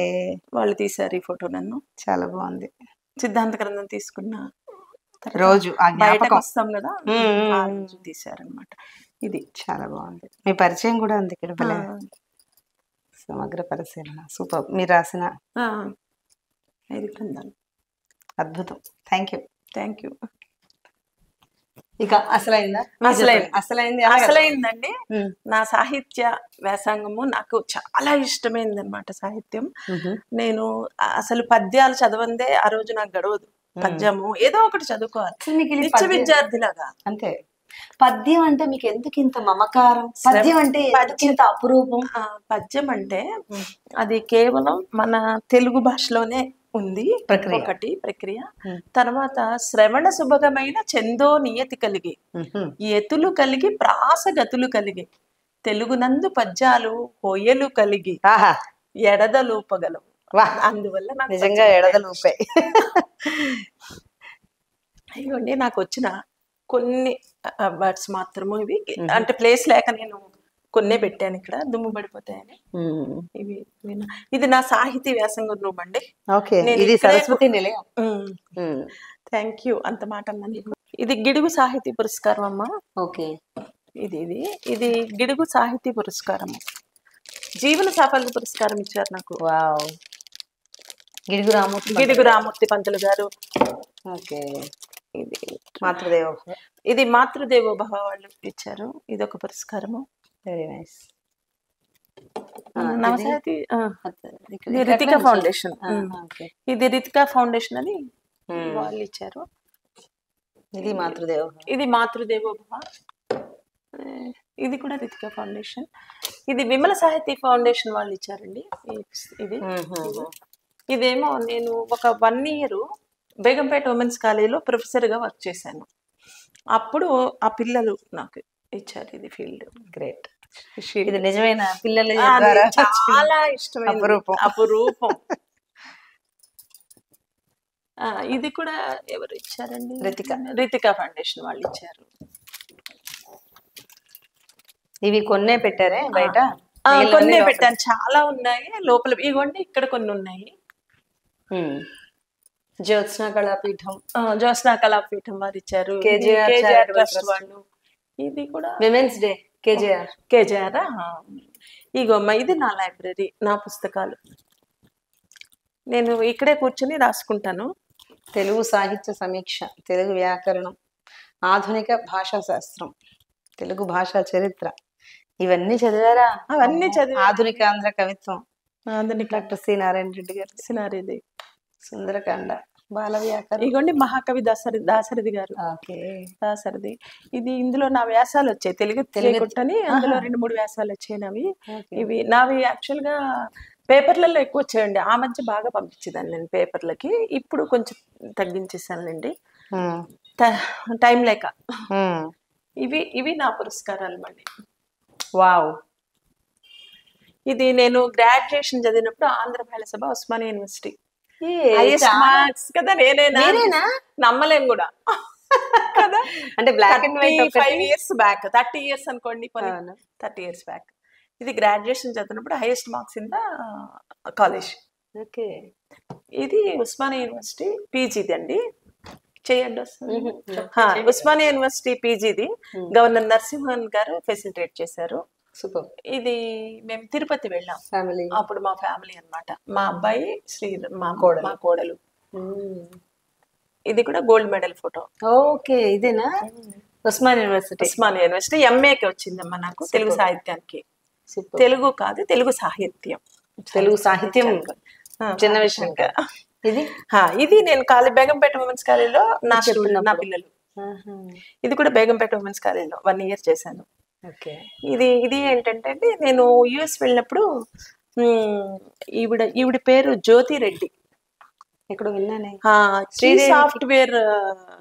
వాళ్ళు తీసారు ఈ ఫోటో. నన్ను చాలా బాగుంది. సిద్ధాంత గ్రంథం తీసుకున్న రోజు బయటకు వస్తాం కదా, ఆ రోజు తీసారనమాట. ఇది చాలా బాగుంది. మీ పరిచయం కూడా ఉంది ఇక్కడ. సమగ్ర పరిశీలన సూపర్. మీరు రాసిన 5 గ్రంథాలు. అద్భుతం. Thank you. ఇక అసలైందండి నా సాహిత్య వ్యాసంగము. నాకు చాలా ఇష్టమైంది అనమాట సాహిత్యం. నేను అసలు పద్యాలు చదవందే ఆ రోజు నాకు గడవదు. పద్యము ఏదో ఒకటి చదువుకోవాలి నిత్య విద్యార్థిలాగా. అంతే. పద్యం అంటే మీకు ఎందుకు ఇంత మమకారం? పద్యం అంటే ఇంత అపురూపం? పద్యం అంటే అది కేవలం మన తెలుగు భాషలోనే ఉంది. ఒకటి ప్రక్రియ. తర్వాత శ్రవణ సుభగమైన చందో నియతి కలిగి, ఎతులు కలిగి, ప్రాస గతులు కలిగి, తెలుగునందు పద్యాలు హొయ్యలు కలిగి, ఎడదలూపగలవు. అందువల్ల నిజంగా ఎడదలూపే. అయ్యోండి, నాకు వచ్చిన కొన్ని వర్డ్స్ మాత్రము ఇవి. అంటే ప్లేస్ లేక నేను కొన్నే పెట్టాను ఇక్కడ, దుమ్ము పడిపోతాయని. ఇవి ఇది నా సాహితీ వ్యాసంగం రూమ్ అండి. సరస్వతి నిలయం. థ్యాంక్ యూ, అంత మాట అన్నాను. ఇది గిడుగు సాహితీ పురస్కారం అమ్మా. ఓకే, ఇది గిడుగు సాహితీ పురస్కారం. జీవన సాఫల్య పురస్కారం ఇచ్చారు నాకు. గిడుగు రామూర్తి పంతులు గారు. ఓకే, ఇది మాతృదేవోభవ వాళ్ళు ఇచ్చారు. ఇది ఒక పురస్కారము. Very nice. Navasahiti Ritika foundation. ఇది రితికా ఫౌండేషన్ అని వాళ్ళు ఇచ్చారు. ఇది మాతృదేవోభవ. ఇది కూడా రితికా ఫౌండేషన్. ఇది విమల సాహితీ ఫౌండేషన్ వాళ్ళు ఇచ్చారండి. ఇదేమో నేను ఒక 1 year బేగంపేట ఉమెన్స్ కాలేజీలో ప్రొఫెసర్గా వర్క్ చేశాను. అప్పుడు ఆ పిల్లలు నాకు ఇచ్చారు ఇది ఫీల్డ్. గ్రేట్. ఇది నిజమైన పిల్లలు చాలా ఇష్టమైన అపురూపం. ఇది కూడా ఎవరు ఇచ్చారండి? రితికా ఫౌండేషన్ వాళ్ళు ఇచ్చారు. ఇవి కొన్నే పెట్టారే బయట? కొన్ని పెట్టాను, చాలా ఉన్నాయి లోపల. ఇగోండి ఇక్కడ కొన్ని ఉన్నాయి. జ్యోత్స్న కళాపీఠం, జ్యోత్స్న కళాపీఠం వారు ఇచ్చారు, కేజీఆర్ ట్రస్ట్ వాళ్ళు. ఇది కూడా విమెన్స్ డే కేజీఆర్. ఇగోమ్మ ఇది నా లైబ్రరీ, నా పుస్తకాలు. నేను ఇక్కడే కూర్చొని రాసుకుంటాను. తెలుగు సాహిత్య సమీక్ష, తెలుగు వ్యాకరణం, ఆధునిక భాషా శాస్త్రం, తెలుగు భాషా చరిత్ర, ఇవన్నీ చదివారా? అవన్నీ చదివా. ఆధునిక ఆంధ్ర కవిత్వం, ఆధునిక డాక్టర్ సి నారాయణ రెడ్డి గారు, సినారిది, సుందరకాండ, బాల వ్యాకరణం. ఇగోండి మహాకవి దాశరథి గారు, దాశరథి. ఇది ఇందులో నా వ్యాసాలు వచ్చాయి, తెలుగు తెలుగుని అందులో 2-3 వ్యాసాలు వచ్చాయి నావి. ఇవి నావి యాక్చువల్ గా పేపర్లలో ఎక్కువ వచ్చాయండి. ఆ మధ్య బాగా పంపించేదాన్ని నేను పేపర్లకి, ఇప్పుడు కొంచెం తగ్గించేసానండి టైం లేక. ఇవి నా పురస్కారాలు మళ్ళీ. వావ్. ఇది నేను గ్రాడ్యుయేషన్ చదివినప్పుడు ఆంధ్ర మహిళా సభ, ఉస్మానియా యూనివర్సిటీ, హైయెస్ట్ మార్క్స్ కదా. నేనేనా నమ్మలేం కూడా కదా. అంటే black and white 5 years back, 30 years అనుకోండి, 30 years బ్యాక్. ఇది గ్రాడ్యుయేషన్ చదివినప్పుడు highest marks in the college. Okay. ఇది ఉస్మానియా యూనివర్సిటీ పీజీది అండి. చేయండి ఉస్మానియా యూనివర్సిటీ పీజీది. గవర్నర్ నరసింహన్ గారు ఫెసిలిటేట్ చేశారు. సూపర్. ఇది మేము తిరుపతి వెళ్ళాం ఫ్యామిలీ, అప్పుడు మా ఫ్యామిలీ అన్నమాట. మా అబ్బాయి మా కోడలు. ఇది కూడా గోల్డ్ మెడల్ ఫోటో. ఓకే. ఇదేనా? ఉస్మానియా యూనివర్సిటీ ఎంఏకి వచ్చిందమ్మా నాకు, తెలుగు సాహిత్యానికి. తెలుగు కాదు, తెలుగు సాహిత్యం. చిన్న విషయం. ఇది నేను బేగంపేట ఉమెన్స్ కాలేజీలో నా పిల్లలు. ఇది కూడా బేగంపేట ఉమెన్స్ కాలేజీలో 1 year చేశాను. ఇది ఏంటంటే నేను యుఎస్ వెళ్ళినప్పుడు ఈవిడ పేరు జ్యోతి రెడ్డి, ఇక్కడ విన్నానే, సాఫ్ట్వేర్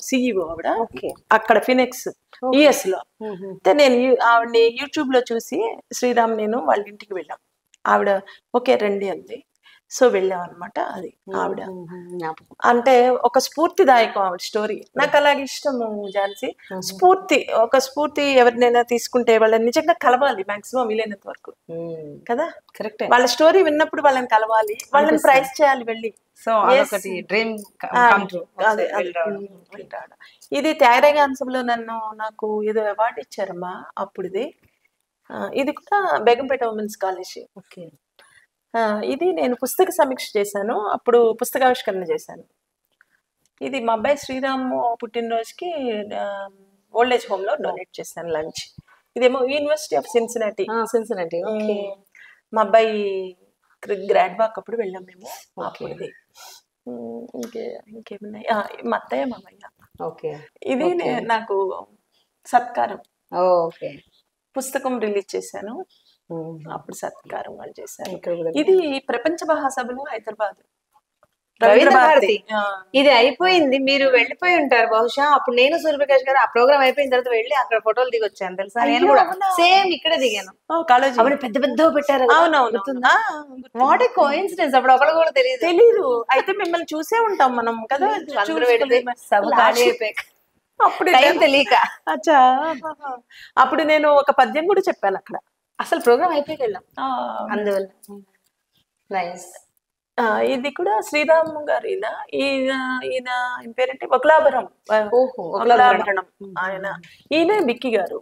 సిఇఓ ఆవిడ, అక్కడ ఫినిక్స్ యుఎస్ లో. నేను ఆవిడని యూట్యూబ్ లో చూసి శ్రీరామ్ నేను వాళ్ళ ఇంటికి వెళ్ళాం. ఆవిడ ఓకే రండి అంది. సో వెళ్ళాం అనమాట. అది ఆవిడ అంటే ఒక స్ఫూర్తిదాయకం ఆవిడ స్టోరీ. నాకు అలాగే ఇష్టము ఝాన్సీ. స్ఫూర్తి ఎవరినైనా తీసుకుంటే వాళ్ళని నిజంగా కలవాలి మాక్సిమం వీలైనంత వరకు కదా. కరెక్ట్. వాళ్ళ స్టోరీ విన్నప్పుడు వాళ్ళని కలవాలి, వాళ్ళని ప్రైజ్ చేయాలి వెళ్ళి. ఇది త్యాగరాజాంశంలో నాకు ఏదో అవార్డు ఇచ్చారమ్మా అప్పుడు. ఇది కూడా బేగంపేట ఉమెన్స్ కాలేజ్. ఓకే. ఇది నేను పుస్తక సమీక్ష చేశాను, అప్పుడు పుస్తకావిష్కరణ చేశాను. ఇది మా అబ్బాయి శ్రీరామ్ పుట్టినరోజుకి ఓల్డ్ ఏజ్ హోమ్ లో డొనేట్ చేశాను లంచ్. ఇదేమో యూనివర్సిటీ ఆఫ్ సిన్సినాటి. మా అబ్బాయి గ్రాడ్ వాక్ అప్పుడు వెళ్ళాం మేము. అప్పుడు ఇంకేమున్నాయి, మా అత్తయ్య మామయ్య. ఇది నాకు సత్కారం. పుస్తకం రిలీజ్ చేశాను అప్పుడు, సత్కారం వాళ్ళు చేశారు. ఇది ప్రపంచ మహాసభలు హైదరాబాద్ ఇది అయిపోయింది, మీరు వెళ్ళిపోయి ఉంటారు బహుశా. అప్పుడు నేను సూర్యప్రకాష్ గారు ఆ ప్రోగ్రామ్ అయిపోయిన తర్వాత వెళ్ళి అక్కడ ఫోటోలు దిగి వచ్చాను తెలుసా. నేను కూడా సేమ్ ఇక్కడే దిగాను. అప్పుడు పెద్ద పెద్ద పెట్టారు. What a coincidence. అప్పుడు ఒకళ్ళు కూడా తెలీదు. అయితే మిమ్మల్ని చూసే ఉంటాం మనం కదా. అప్పుడు టైం తెలియక. అచ్చా. అప్పుడు నేను ఒక పద్యం కూడా చెప్పాను అక్కడ. అసలు ప్రోగ్రామ్ అయిపోయి వెళ్ళాం అందువల్ల. నైస్. ఇది కూడా శ్రీరామ్ గారు. ఈయన పేరంటే వకులాభరణం. ఈయన బిక్కి గారు.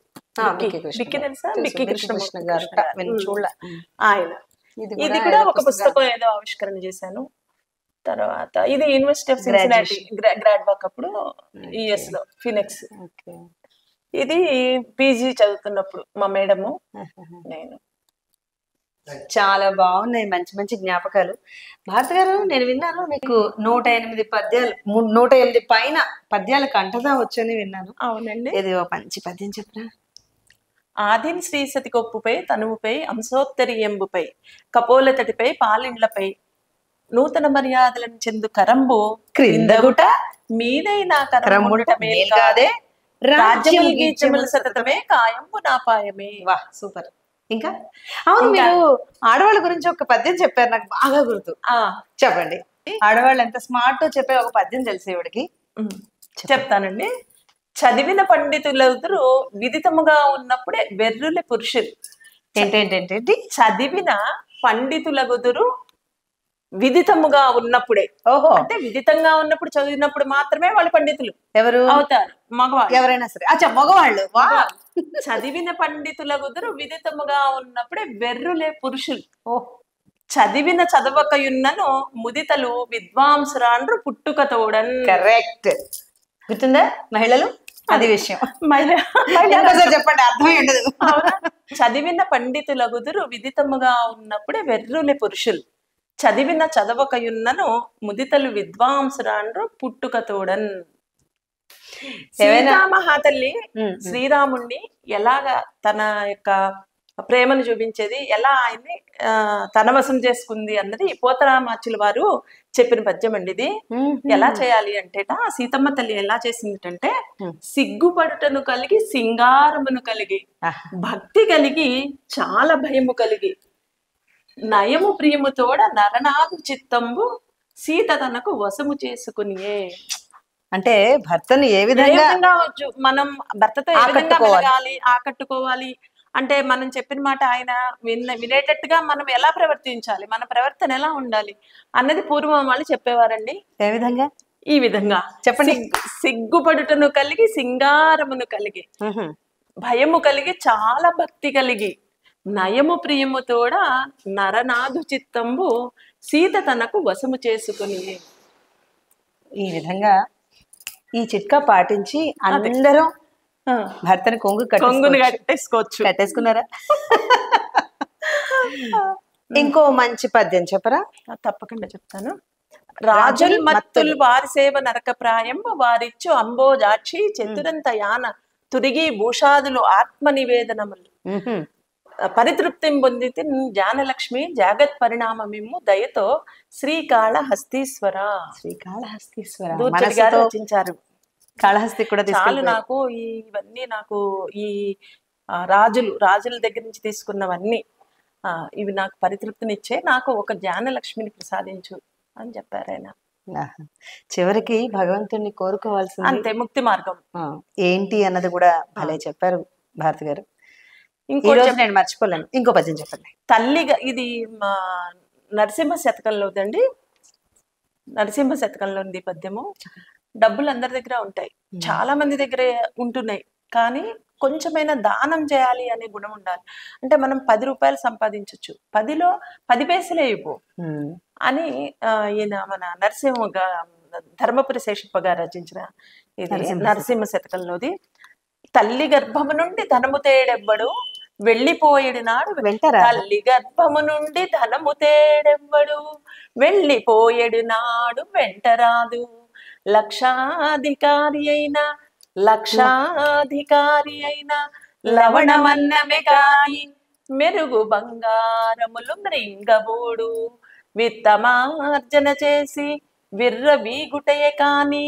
బిక్కి తెలుసా? బిక్కి కృష్ణ గారు ఆయన. ఇది కూడా ఒక పుస్తకం ఏదో ఆవిష్కరణ చేశాను. తర్వాత ఇది university of Cincinnati grad walk అప్పుడు యుఎస్ లో ఫినిక్స్. ఇది పీజీ చదువుతున్నప్పుడు మా మేడము నేను. చాలా బాగున్నాయి, మంచి మంచి జ్ఞాపకాలు. భారతి గారు, నేను విన్నాను మీకు 108 పద్యాలు, 108 పైన పద్యాలు కంఠదా వచ్చని విన్నాను. అవునండి. ఇది ఒక మంచి పద్యం చెప్పరా? ఆదిని శ్రీ సతి కొప్పుపై తనువుపై అంశోత్తరి ఎంబుపై కపోల తటిపై పాలిండ్లపై నూతన మర్యాదలను చెందు కరంబు క్రిందగుట మీదైనా కరముట మేల్గాదే రాజ్యముల్ గీచముల సతతమే కాయంబు నాపాయమే. వాహ్, సూపర్. ఇంకా అవును, మీరు ఆడవాళ్ళ గురించి ఒక పద్యం చెప్పారు, నాకు బాగా గుర్తు. చెప్పండి. ఆడవాళ్ళు ఎంత స్మార్ట్ చెప్పే ఒక పద్యం తెలిసి ఇవిడికి చెప్తానండి. చదివిన పండితులందరూ విదితముగా ఉన్నప్పుడే వెర్రుల పురుషులు, ఏంటేంటేంటి? చదివిన పండితుల గుదురు విదితముగా ఉన్నప్పుడే. ఓహో, అంటే విదితంగా ఉన్నప్పుడు చదివినప్పుడు మాత్రమే వాళ్ళు పండితులు ఎవరు? అవుతారు, మగవాళ్ళు. ఎవరైనా సరే. అచ్చా, మగవాళ్ళు. వా, మగవాళ్ళు. చదివిన పండితుల గుదురు విదితముగా ఉన్నప్పుడే వెర్రులే పురుషులు. ఓ, చదివిన చదవకయున్నను ముదితలు విద్వాంసురాండ్రు పుట్టుక తోడన్. కరెక్ట్. గుర్తుందా మహిళలు? అది విషయం. మహిళ ఇంకోసారి చెప్పండి, అర్థమై ఉండదు. అవునా? చదివిన పండితుల గుదురు విదితముగా ఉన్నప్పుడే వెర్రులే పురుషులు. చదివిన చదవకయున్నను ముదితలు విద్వాంసురాండ్రు పుట్టుక తోడన్. సీతామహాతల్లి శ్రీరాముణ్ణి ఎలాగా తన యొక్క ప్రేమను చూపించేది, ఎలా ఆయన్ని తన వశం చేసుకుంది అన్నది పోతరామాచుల వారు చెప్పిన పద్యం అండి ఇది. ఎలా చేయాలి అంటేట సీతమ్మ తల్లి ఎలా చేసిందంటే, సిగ్గుపడుటను కలిగి సింగారమును కలిగి భక్తి కలిగి చాలా భయము కలిగి నయము ప్రియము తోడ నరనాథు చిత్తంబు సీత తనకు వశము చేసుకునియే. అంటే భర్తను ఏ విధంగా మనం భర్తతో ఏ విధంగా మెలగాలి, ఆకట్టుకోవాలి అంటే మనం చెప్పిన మాట ఆయన వినేటట్టుగా మనం ఎలా ప్రవర్తించాలి, మన ప్రవర్తన ఎలా ఉండాలి అన్నది పూర్వం వాళ్ళు చెప్పేవారండి. ఏ విధంగా? ఈ విధంగా చెప్పండి. సిగ్గుపడుటను కలిగి సింగారమును కలిగి భయము కలిగి చాలా భక్తి కలిగి నయము ప్రియము తోడ నరనాథు చిత్తంబు సీత తనకు వశము చేసుకుని. ఈ విధంగా ఈ చిట్కా పాటించి అందరం భర్తని కొంగుని కట్టేసుకున్నారా? ఇంకో మంచి పద్యం చెప్పరా? తప్పకుండా చెప్తాను. రాజుల్ మత్తుల్ వారి సేవ నరక ప్రాయం వారిచ్చు అంబోజాక్షి చతురంత యాన తురిగి భూషాదులు ఆత్మ నివేదనములు పరితృప్తి పొందితే జానలక్ష్మి జాగత్ పరిణామమిమ్ము దయతో శ్రీకాళహస్తీశ్వర. శ్రీకాళహస్తీశ్వర గారు రచించారు. కాళహస్తి కూడా చాలు నాకు ఇవన్నీ, నాకు ఈ రాజుల దగ్గర నుంచి తీసుకున్నవన్నీ ఇవి నాకు పరితృప్తినిచ్చే, నాకు ఒక జానలక్ష్మిని ప్రసాదించు అని చెప్పారు ఆయన. చివరికి భగవంతుడిని కోరుకోవాల్సింది అంతే, ముక్తి మార్గం ఏంటి అన్నది కూడా భలే చెప్పారు భారతి గారు. ఇంకోటి నేను మర్చిపోలేను, ఇంకో పద్యం చెప్పండి. తల్లిగా ఇది మా నరసింహ శతకంలోదండి, నరసింహ శతకంలో ఉంది పద్యము. డబ్బులు అందరి దగ్గర ఉంటాయి, చాలా మంది దగ్గర ఉంటున్నాయి, కానీ కొంచెమైనా దానం చేయాలి అనే గుణం ఉండాలి. అంటే మనం 10 రూపాయలు సంపాదించవచ్చు, 10లో 10 పైసలే ఇవ్వు అని ఈయన మన ధర్మపురి శేషప్ప గారు రచించిన ఇది నరసింహ శతకంలోది. తల్లి గర్భము నుండి ధనము తేడెవ్వడు వెళ్ళిపోయేడు నాడు తల్లి గర్భము నుండి ధనము తేడెవ్వడు వెళ్ళిపోయేడు నాడు వెంటరాదు. లక్షాధికారి అయిన లవణమన్నమే కాయి మెరుగు బంగారములు మృంగబోడు. విత్తమార్జన చేసి విర్ర వీగుటయే కాని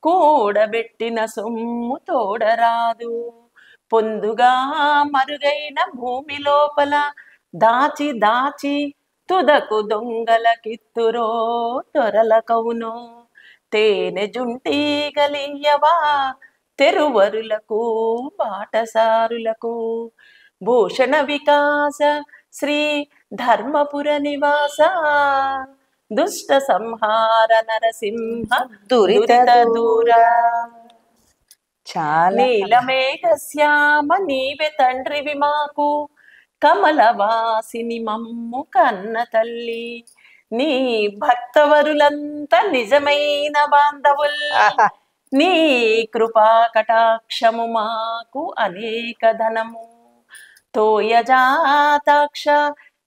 కూడబెట్టిన సొమ్ము తోడరాదు. పొందుగా మరుగైన భూమి లోపల దాచి దాచి తుదకు దొంగల కిత్తురో తొరల కవునో. తేనె జుంటి గలియవా తెరువరులకు బాటసారులకు. భూషణ వికాస శ్రీ ధర్మపుర నివాస దుష్ట సంహార నరసింహ దురిత దూర. నీలమేఘశ్యామ నీవే తండ్రివి మాకు కమలవాసిని మమ్ము కన్న తల్లి. నీ భక్తవరులంతా నిజమైన బాంధవుల్ నీ కృపా కటాక్షము మాకు అనేక ధనము. తోయజాతాక్ష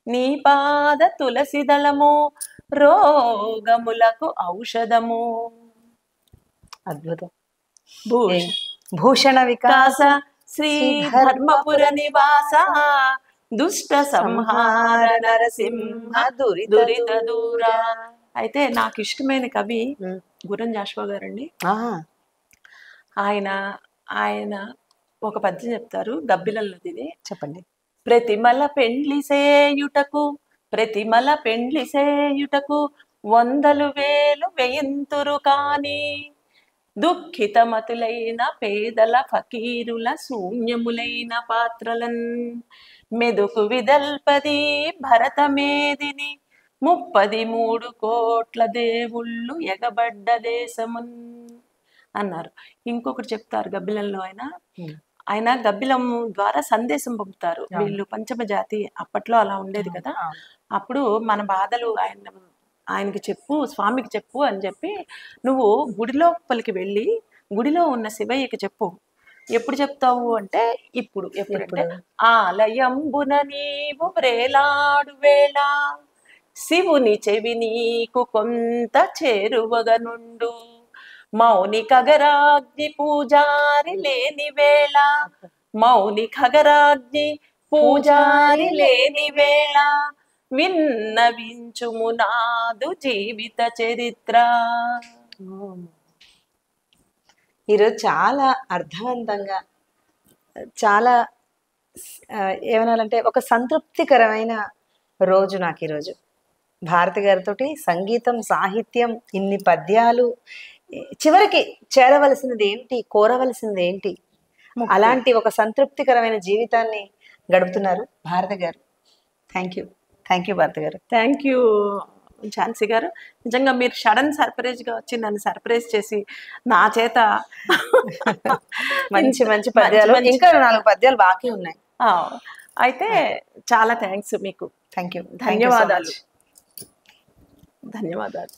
నీ పాద తులసి దళము రోగములకు ఔషధము. అద్భుతం. భూషణ వికాస శ్రీ ధర్మపుర నివాస దుష్ట సంహార నరసింహ దురిత దూర. అయితే నాకు ఇష్టమైన కవి గురం జాషువా గారండి. ఆయన ఒక పద్యం చెప్తారు గబ్బిలల్లది, చెప్పండి. ప్రతిమల పెండ్లి సేయుటకు 100,000 వేయింతురు కాని దుఃఖితమతులైన పేదల ఫకీరుల శూన్యములైన పాత్రలన్ మెదుకు విదల్పది భరతమేదిని 33 కోట్ల దేవుళ్ళు ఎగబడ్డ దేశమున్ అన్నారు. ఇంకొకటి చెప్తారు గబ్బిలంలో ఆయన గబ్బిలం ద్వారా సందేశం పంపుతారు. వీళ్ళు పంచమ జాతి, అప్పట్లో అలా ఉండేది కదా. అప్పుడు మన బాధలు ఆయనకి చెప్పు, స్వామికి చెప్పు అని చెప్పి, నువ్వు గుడి లోపలికి వెళ్ళి గుడిలో ఉన్న శివయ్యకి చెప్పు. ఎప్పుడు చెప్తావు అంటే ఇప్పుడు. ఎప్పుడంటే ఆలయంబున నీవు ప్రేలాడు వేళ శివుని చెవి నీకు కొంత చేరువగా నుండు, మౌని ఖగరాగ్ని పూజారి లేని వేళ, మౌని ఖగరాగ్ని పూజారి లేని వేళ, విన్నవించుము నాదు జీవిత చరిత్ర. ఈరోజు చాలా అర్థవంతంగా, చాలా ఏమనాలంటే ఒక సంతృప్తికరమైన రోజు నాకు ఈరోజు. భారతి గారితో సంగీతం, సాహిత్యం, ఇన్ని పద్యాలు, చివరికి చేరవలసినది ఏంటి, కోరవలసింది ఏంటి, అలాంటి ఒక సంతృప్తికరమైన జీవితాన్ని గడుపుతున్నారు భారతి గారు. థ్యాంక్ యూ భారతి గారు. థ్యాంక్ యూ ఝాన్సీ గారు. నిజంగా మీరు సడన్ సర్ప్రైజ్ గా వచ్చి నన్ను సర్ప్రైజ్ చేసి నా చేత మంచి మంచి పద్యాలు, ఇంకా 4 పద్యాలు బాకీ ఉన్నాయి. అయితే చాలా థ్యాంక్స్ మీకు. Thank you. ధన్యవాదాలు. ధన్యవాదాలు.